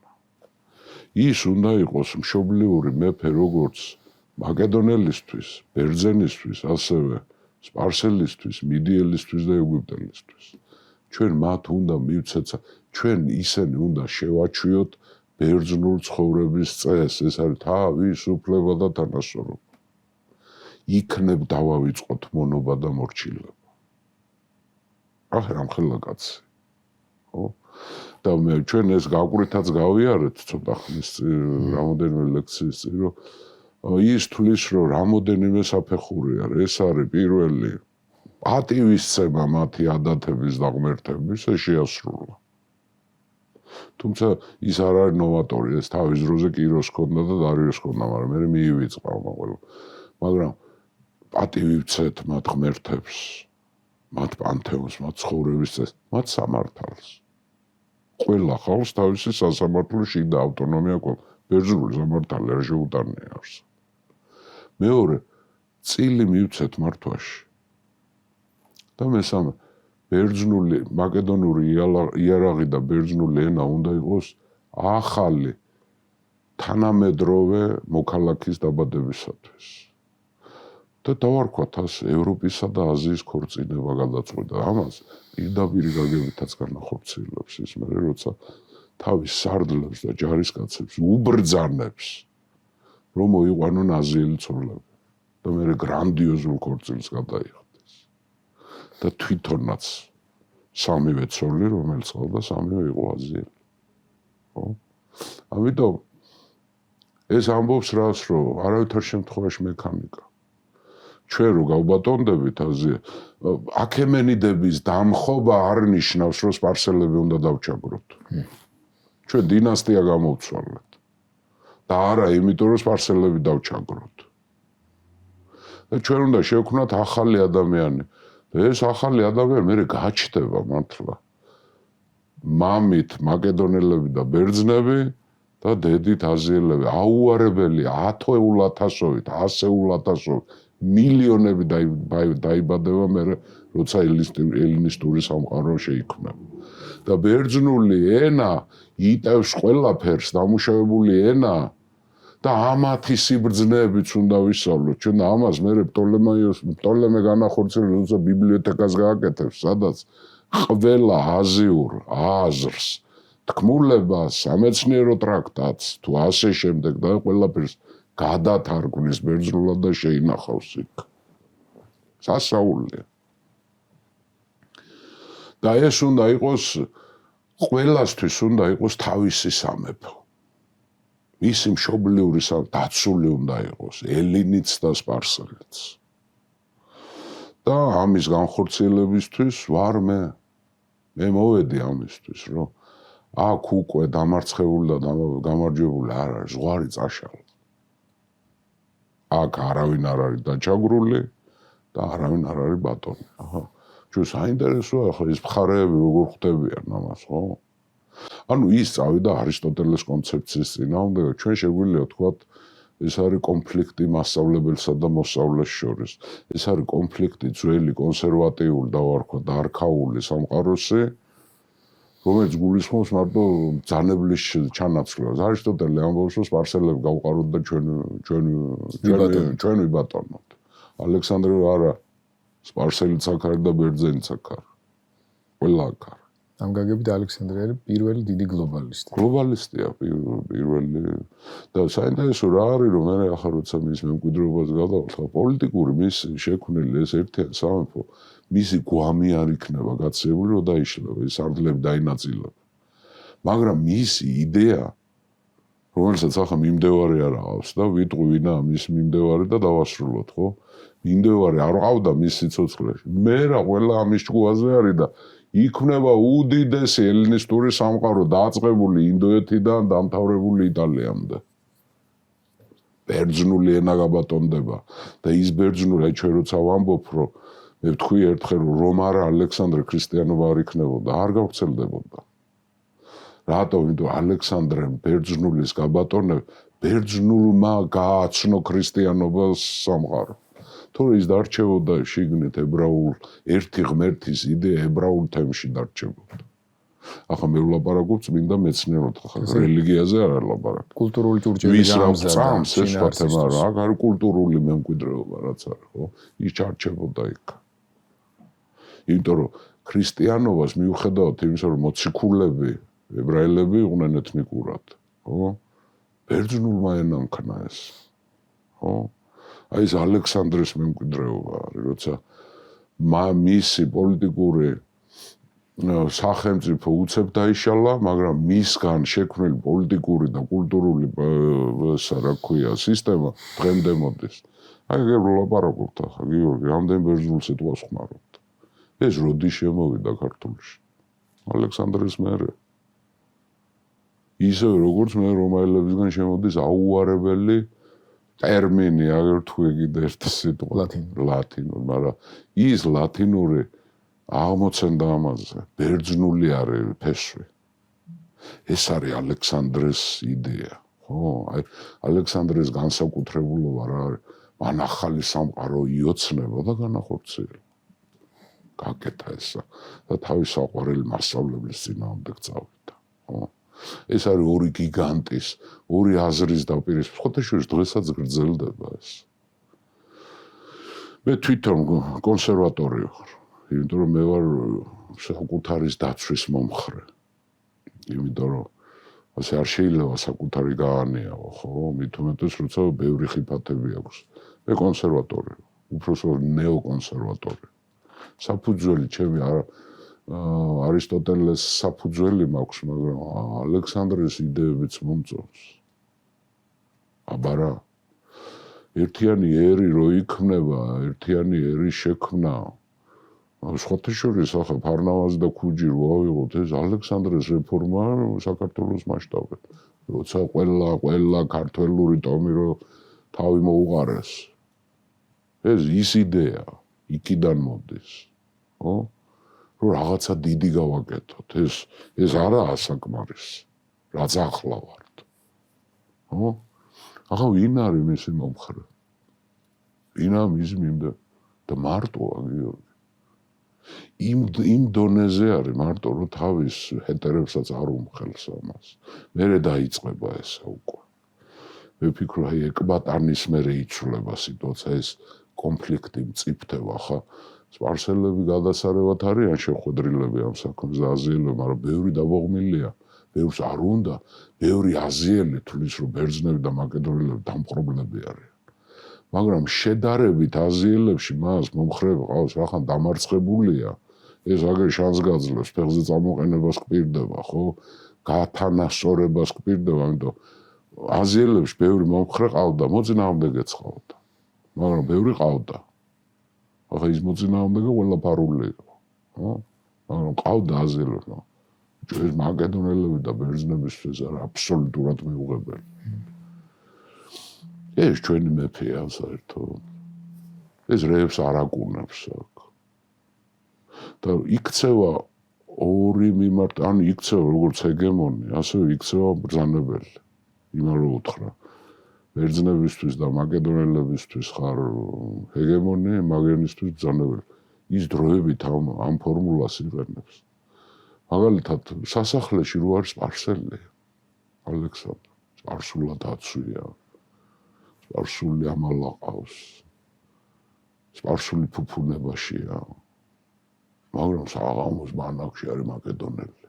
ის უნდა იყოს მშობლიური მეფე როგორც მაკედონელისთვის, ბერძენისთვის, ასევე სპარსელისთვის, მიდიელისთვის და ეგვიპტელისთვის. ჩვენ მათ უნდა მივცეთ, ჩვენ ისინი უნდა შევაჩვიოთ ბერძნულ ცხოვრების წესს, ეს არის თავისუფლება და თანასწორობა. იქნებ დავავიწყოთ მონობა და მორჩილება. ახლა რამხელა კაცი. ხო? და მე ჩვენ ეს გაკვირითაც გავიარეთ ცოტა ხნის რამოდენიმე ლექციის წინ რომ ის თulis რომ რამოდენიმე საფეხური არის ეს არის პირველი პატივისცემა მათი ადათების და ღმერთების ეს შეასრულა თუმცა ის არ არის ნოვატორი ეს თავის დროზე კიროს ქონდა და დარიოს ქონდა მაგრამ მე მიივიწყა ყველა მაგრამ პატივი ვცეთ მათ ღმერთებს მათ პანთეონს მათ ცხოვრების წესს მათ სამართალს ყველა ხალხს თავისი სასამართლო შიდა ავტონომია აქვს. ბერძნული სამართალი არ შეუტანია არს. მეორე, წილი მივცეთ მართვაში. და მესამე, ბერძნული, მაკედონური იარაღი და ბერძნული ენა უნდა იყოს ახალი თანამედროვე მოქალაქის დაბადებისათვის. და დავარქვათ ასე ევროპისა და აზიის ქორწინება გადაწყვეტა. ამას პირდაპირ გაგებითაც განახორციელებს ის მე როცა თავის სარდლებს და ჯარისკაცებს უბრძანებს რომ მოიყვანონ აზიელი ცოლები და მე გრანდიოზულ ქორწილს გადაიხდეს და თვითონაც სამივე ცოლი რომელიც ყავდა სამივე იყო აზიელი ხო ამიტომ ეს ამბობს რას რომ არავითარ შემთხვევაში მექანიკა ჩვენ რო გავბატონდებით აზია აქემენიდების დამხობა არ ნიშნავს რომ სპარსელები უნდა დავჩაგროთ ჩვენ დინასტია გამოვცვალეთ და არა იმიტომ რომ სპარსელები დავჩაგროთ და ჩვენ უნდა შევქმნათ ახალი ადამიანი და ეს ახალი ადამიანი მე გაჩნდება მართლა მამით მაკედონელები და ბერძნები და დედით აზიელები აუარებელი 10,000-ით 100,000-ით მილიონები დაიბადება მე როცა ელინისტური სამყარო შეიქმნება და ბერძნული ენა იტევს ყველაფერს დამუშავებული ენა და ამათი სიბრძნეებიც უნდა ვისწავლოთ ჩვენ ამას მე პტოლემე განახორციელებს როცა ბიბლიოთეკას გააკეთებს სადაც ყველა აზიურ აზრს თქმულებას სამეცნიერო ტრაქტატს თუ ასე შემდეგ და ყველაფერს გადათარგმნის ბერძნულად და შეინახავს იქ. სასაულია. და ეს უნდა იყოს ყველასთვის უნდა იყოს თავისი სამეფო. მისი მშობლიური დაცული უნდა იყოს ელინიც და სპარსელიც. და ამის განხორციელებისთვის ვარ მე მოვედი ამისთვის რომ აქ უკვე დამარცხებული და გამარჯვებული არ არის ზღვარი წაშალა. აქ არავინ არ არის დაჩაგრული და არავინ არ არის ბატონი. აჰა. ჩვენ საინტერესოა ახლა ეს მხარეები როგორ ხვდებიან ამას, ხო? ანუ ის წავიდა არისტოტელეს კონცეფციის წინააღმდეგ, ჩვენ შეგვიძლია ვთქვათ ეს არის კონფლიქტი მასწავლებელსა და მოსწავლეს შორის. ეს არის კონფლიქტი ძველი კონსერვატიული და ვარქვა და არქაული სამყაროსი, რომელიც გულისხმობს მარტო ბრძანებლის ჩანაცვლებას. არისტოტელე ამბობს, რომ სპარსელები გავყაროთ და ჩვენ ვიბატონოთ. ალექსანდრე არა, სპარსელიც აქ არის და ბერძენიც აქ არის. ყველა აქ არის. ამ გაგებით ალექსანდრე არის პირველი დიდი გლობალისტი. გლობალისტია პირველი და საინტერესო რა არის, რომ მე ახლა როცა მის მემკვიდრეობას გადავხდა, პოლიტიკური მის შექმნილი ეს ერთიან სამეფო მისი გვამი არ იქნება გაცილებული, რომ დაიშლება, ის სარდლები დაინაწილება. მაგრამ მისი იდეა, რომელსაც ახლა მიმდევარი არ აქვს და ვიტყვი ვინაა მის მიმდევარი და დავასრულოთ, ხო? მიმდევარი არ ყავდა მის სიცოცხლეში. მე რა ყველა ამის ჭკუაზე არის და იქმნება უდიდესი ელინისტური სამყარო დაწყებული ინდოეთიდან დამთავრებული იტალიამდე. ბერძნული ენა გაბატონდება და ის ბერძნული ჩვენ როცა ვამბობ, რომ მე ვთქვი ერთხელ რომ არა ალექსანდრე ქრისტიანობა არ იქნებოდა, არ გავრცელდებოდა. რატომ? იმიტომ ალექსანდრემ ბერძნულის გაბატონებ ბერძნულმა გააცნო ქრისტიანობას სამყარო. თორე ის დარჩებოდა შიგნით ებრაულ ერთი ღმერთის იდეა ებრაულ თემში დარჩებოდა. ახლა მე ვლაპარაკობ წმინდა მეცნიერებთან, ხა რელიგიაზე არ ლაპარაკობ. კულტურული ჭურჭელი გამზარდა. ეს სხვა თემა რა, აქ არის კულტურული მემკვიდრეობა რაც არის, ხო? ის ჩარჩებოდა იქ. იმიტომ რომ ქრისტიანობას მიუხედავად იმისა, რომ მოციქულები, ებრაელები იყვნენ ეთნიკურად, ხო? ბერძნულმა ენამ ქნა ეს. ხო? აი ეს ალექსანდრეს მემკვიდრეობა არის, როცა მისი პოლიტიკური სახელმწიფო უცებ დაიშალა, მაგრამ მისგან შექმნილი პოლიტიკური და კულტურული რა ქვია სისტემა დღემდე მოდის. აი ეგ ვლაპარაკობთ ახლა გიორგი, რამდენ ბერძნულ სიტყვას ხმარობთ. ეს როდის შემოვიდა ქართულში? ალექსანდრეს მერე. ისე როგორც მე რომაელებისგან შემოდის აუარებელი ტერმინი, აგერ თუ ეგიდე ერთი სიტყვა ლათინური, მაგრამ ის ლათინური აღმოცენდა ამაზე, ბერძნული არის ფესვი. ეს არის ალექსანდრეს იდეა, ხო? აი ალექსანდრეს განსაკუთრებულობა რა არის? მან ახალი სამყარო იოცნება და განახორციელა. გაკეთა ესა და თავის საყვარელი მასწავლებლის წინააღმდეგ წავიდა, ხო? ეს არის ორი გიგანტის, ორი აზრის დაპირისპირება. ხოთაშორის დღესაც გრძელდება ეს. მე თვითონ კონსერვატორი ვარ, იმიტომ რომ მე ვარ საკუთარის დაცვის მომხრე. იმიტომ რომ ასე არ შეიძლება საკუთარი გაანიავო, ხო? მით უმეტეს, როცა ბევრი ხიფათები აქვს. მე კონსერვატორი ვარ, უпроსოდ ნეოკონსერვატორი. საფუძველი ჩემი არისტოტელეს საფუძველი მაქვს, მაგრამ ალექსანდრეს იდეებიც მომწონს. აბარა ერთიანი ერი რო იქმნება, ერთიანი ერის შექმნა. სხვათა შორის ახლა ფარნავაზი და ქუჯი რო ავიღოთ, ეს ალექსანდრეს რეფორმა საქართველოს მასშტაბით. როცა ყველა ქართველური ტომი რო თავი მოუყარეს. ეს ის იდეა იქიდან მოდის, ხო? რომ რაღაცა დიდი გავაკეთოთ. ეს არაა საკმარისი, რაც ახლა ვართ. ხო? ახლა ვინ არის მისი მომხრე? ვინაა მის მიმდე და მარტოა გიორგი. იმ დონეზე არის მარტო რომ თავის ჰეტერებსაც არ უმხელს ამას. მერე დაიწყება ესა უკვე. მე ვფიქრობ, აი ეკბატანის მერე იცვლება სიტუაცია, ეს კონფლიქტი მწიფდება ხა. სპარსელები გადასარევად არიან შეხვედრილები ამ საქმეს და აზიელები, მაგრამ ბევრი დაბოღმილია, ბევრს არ უნდა, ბევრი აზიელი თulis რომ ბერძნები და მაკედონელები დამპყრობლები არიან. მაგრამ შედარებით აზიელებში მას მომხრე ყავს, რახან დამარცხებულია, ეს აგერ შანს გაძლევს, ფეხზე წამოყენებას გპირდება, ხო? გათანასწორებას გპირდება, ამიტომ აზიელებში ბევრი მომხრე ყავდა, მოწინააღმდეგეც ყავდა. მაგრამ ბევრი ყავდა. ახლა ის მოწინააღმდეგე ყველა ფარული იყო, ხო? მაგრამ ყავდა აზიელებმა. ეს მაკედონელები და ბერძნებისთვის არა აბსოლუტურად მიუღებელი. ეს ჩვენი მეფეა საერთოდ. ეს რეებს არ აკუნებს აქ. და იქცევა ორი მიმართ, ანუ იქცევა როგორც ჰეგემონი, ასევე იქცევა ბრძანებელი. იმან რო უთხრა. ბერძნებისთვის და მაკედონელებისთვის ხარ ჰეგემონი, მაგიანისთვის ბრძანებელი. ის დროებით ამ ფორმულას იყენებს. მაგალითად, სასახლეში რო არის სპარსელი, ალექსანდრე, სპარსულად აცვია, სპარსული ამალა ყავს, სპარსული ფუფუნებაშია, მაგრამ საღამოს ბანაკში არის მაკედონელი.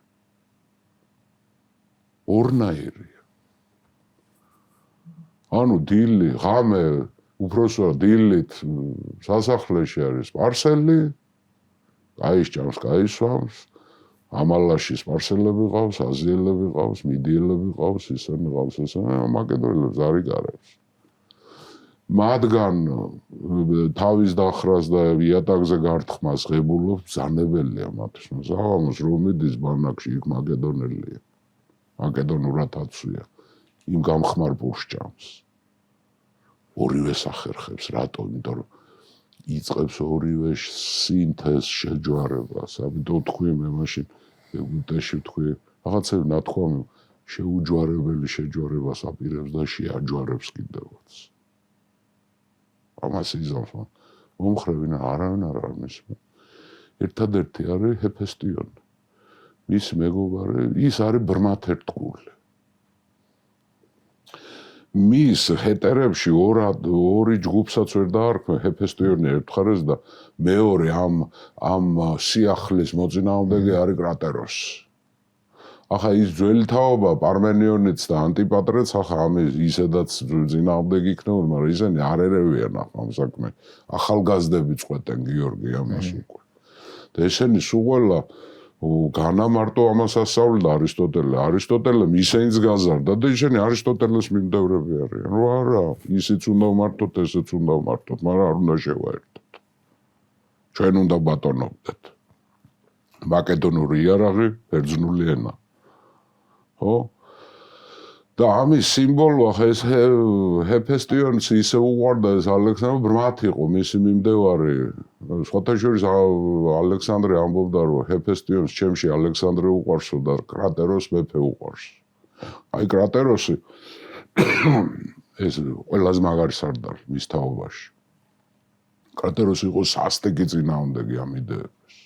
ორნაირია. ანუ დილი, ღამე, უბრალოდ დილით სასახლეში არის სპარსელი, გაისჭამს, გაისვამს, ამალაში სპარსელები ყავს, აზიელები ყავს, მიდიელები ყავს, ისინი ყავს, მაკედონელებს არ იკარებს. მათგან თავის დახრას და იატაკზე გარტყმას ღებულობს ბრძანებელია მათთვის. საღამოს რომ მიდის ბანაკში იქ მაკედონელია. მაკედონურად აცვია. იმ გამხმარ პურშჭამს. ორივე სახერხებს, რატო? იმიტომ რომ იწყებს ორივე სინთეზ შეჯვარებას. ამიტომ თქვი მე მაშინ ეგვიპტეში თქვი, რაღაცები ნათქვამი შეუჯვარებელი შეჯვარებას აპირებს და შეაჯვარებს კიდევაც. ამას იზამს მომხრევინ არავინ არ არის. ერთადერთი არის ჰეფესტიონი. მის მეგობარი, ის არის ბრმათერთგული. მის ჰეტერებში ორი ჯგუფსაც ვერ დაარქმე, ჰეფესტიონი ერთ მხარეს და მეორე ამ სიახლის მოწინააღმდეგე არის კრატეროსი. ახლა ის ძველი თაობა პარმენიონიც და ანტიპატრეც ახლა ამის ისედაც წინააღმდეგი იქნებოდნენ, მაგრამ ისინი არ ერევიან ახლა ამ საქმე. ახალგაზრდები წყვეტენ გიორგი ამას უკვე. და ესენი სულ ყველა განამარტო ამას ასწავლდა არისტოტელემ ისენიც გაზარდა და ისინი არისტოტელეს მიმდევრები არიან. რა არა, ისიც უნდა ვმარტოთ, ესეც უნდა ვმარტოთ, მაგრამ არ უნდა შევაერთოთ. ჩვენ უნდა ბატონობდეთ. მაკედონური იარაღი, ბერძნული ენა. ხო? და ამის სიმბოლო ახლა ეს ჰეფესტიონს ისე უყვარდა ეს ალექსანდრე ბრმათ იყო მისი მიმდევარი. სხვათა შორის ალექსანდრე ამბობდა რომ ჰეფესტიონს ჩემში ალექსანდრე უყვარსო და კრატეროს მეფე უყვარს. აი კრატეროსი ეს ყველაზე მაგარი სარდალი მის თაობაში. კრატეროსი იყო სასტიკი წინააღმდეგი ამ იდეების.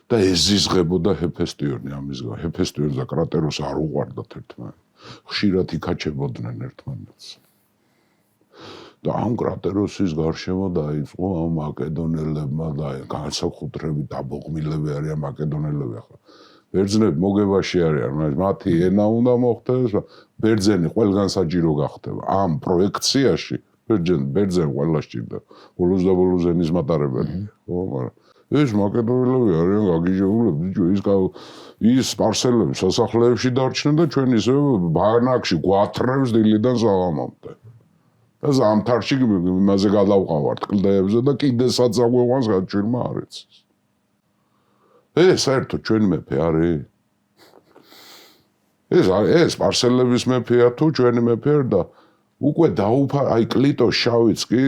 და ეზიზღებოდა ჰეფესტიონი ამის გამო. ჰეფესტიონს და კრატეროს არ უყვარდათ ერთმანეთს. ხშირად იქაჩებოდნენ ერთმანეთს. და ამ კრატეროსის გარშემო დაიწყო ამ მაკედონელებმა და განსაკუთრებით დაბოღმილები არიან მაკედონელები ახლა. ბერძნები მოგებაში არიან, მათი ენა უნდა მოხდეს, ბერძენი ყველგან საჭირო გახდება. ამ პროექციაში ბერძენ ყველა სჭირდება. ბოლოს და ბოლოს ენის მატარებელია. ხო, მაგრამ ეს მაკედონელები არიან გაგიჟებულები, ის სპარსელები სასახლეებში დარჩნენ და ჩვენ ისე ბანაკში გვათრევს დილიდან საღამომდე. და ზამთარში იმაზე გადავყავართ კლდეებზე და კიდე საწაგვეყვანს გაჩვენმა არ იცის. ეს საერთოდ ჩვენი მეფე არის? ეს სპარსელების მეფეა თუ ჩვენი მეფე არ და უკვე აი კლიტოს შავიც კი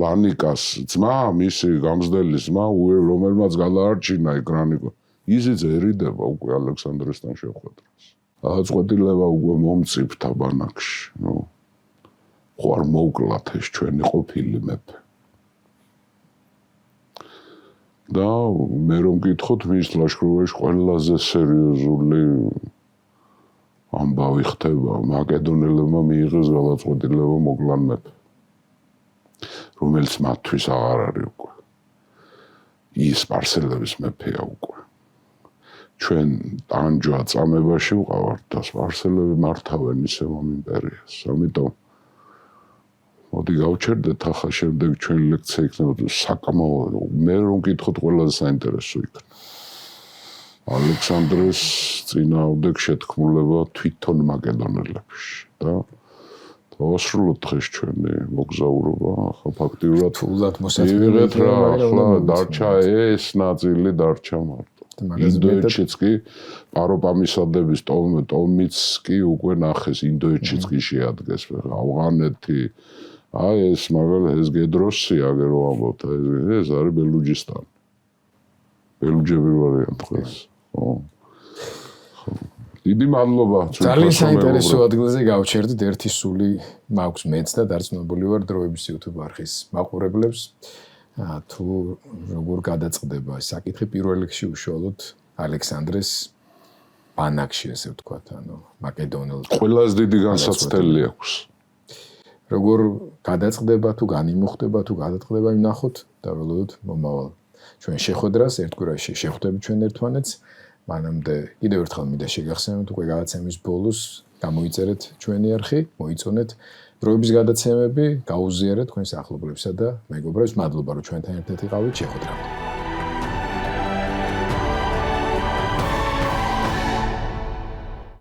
ლანიკას ძმა, მისი გამზდელი ძმა, რომელმაც გადაარჩინა ეკრანიკო. ისიცერიდება უკვე ალექსანდრესთან შეხვედრას. აწყვეტილება უკვე მომწიფთა ბანაკში. ხო არ მოუკლათ ეს ჩვენი ყოფილი მეფე. და მე რომ გითხოთ მის ლაშქრობაში ყველაზე სერიოზული ამბავი ხდება მაკედონელებმა მიიღეს გადაწყვეტილება მოკლან მეფე, რომელიც მათთვის აღარ არის უკვე. ის სპარსელების მეფეა უკვე. ჩვენ ტანჯვა წამებაში ვყავართ და სპარსელები მართავენ ისევ ამ იმპერიას. ამიტომ მოდი გავჩერდეთ ახლა შემდეგ ჩვენი ლექცია იქნება საკამაო. მე რომ გითხოთ ყველაზე საინტერესო იქნება. ალექსანდრეს წინააღმდეგ შეთქმულება თვითონ მაკედონელებში და დავასრულოთ დღეს ჩვენი მოგზაურობა. ახლა ფაქტიურად მივიღეთ რა, ახლა დარჩა ეს ნაწილი დარჩა მარტო. ინდოეთშიც კი პაროპამისადების ტომიც კი უკვე ნახეს, ინდოეთშიც კი შეადგეს ავღანეთი. აი ეს მაგალითად ეს გედროსი აგერ რო ამბობთ, ეს არის ბელუჯისტანი. ბელუჯები ვარიან დღეს. ხო. დიდი მადლობა. ძალიან საინტერესო ადგილზე გავჩერდით, ერთი სული მაქვს მეც და დარწმუნებული ვარ დროების YouTube არხის მაყურებლებს. თუ როგორ გადაწყდება საკითხი პირველ რიგში უშუალოდ ალექსანდრეს ბანაკში, ესე ვთქვათ, ანუ მაკედონელ. ყველაზე დიდი განსაცდელი აქვს. როგორ გადაწყდება თუ განიმუხტება თუ გადაწყდება იმ ნახოთ და ველოდოთ მომავალ ჩვენ შეხვედრას ერთგვარაში შეხვდებით ჩვენ ერთმანეთს მანამდე კიდევ ერთხელ მინდა შეგახსენოთ უკვე გადაცემის ბოლოს გამოიწერეთ ჩვენი არხი მოიწონეთ დროების გადაცემები გაუზიარეთ თქვენს ახლობლებსა და მეგობრებს მადლობა რომ ჩვენთან ერთად იყავით შეხვედრამდე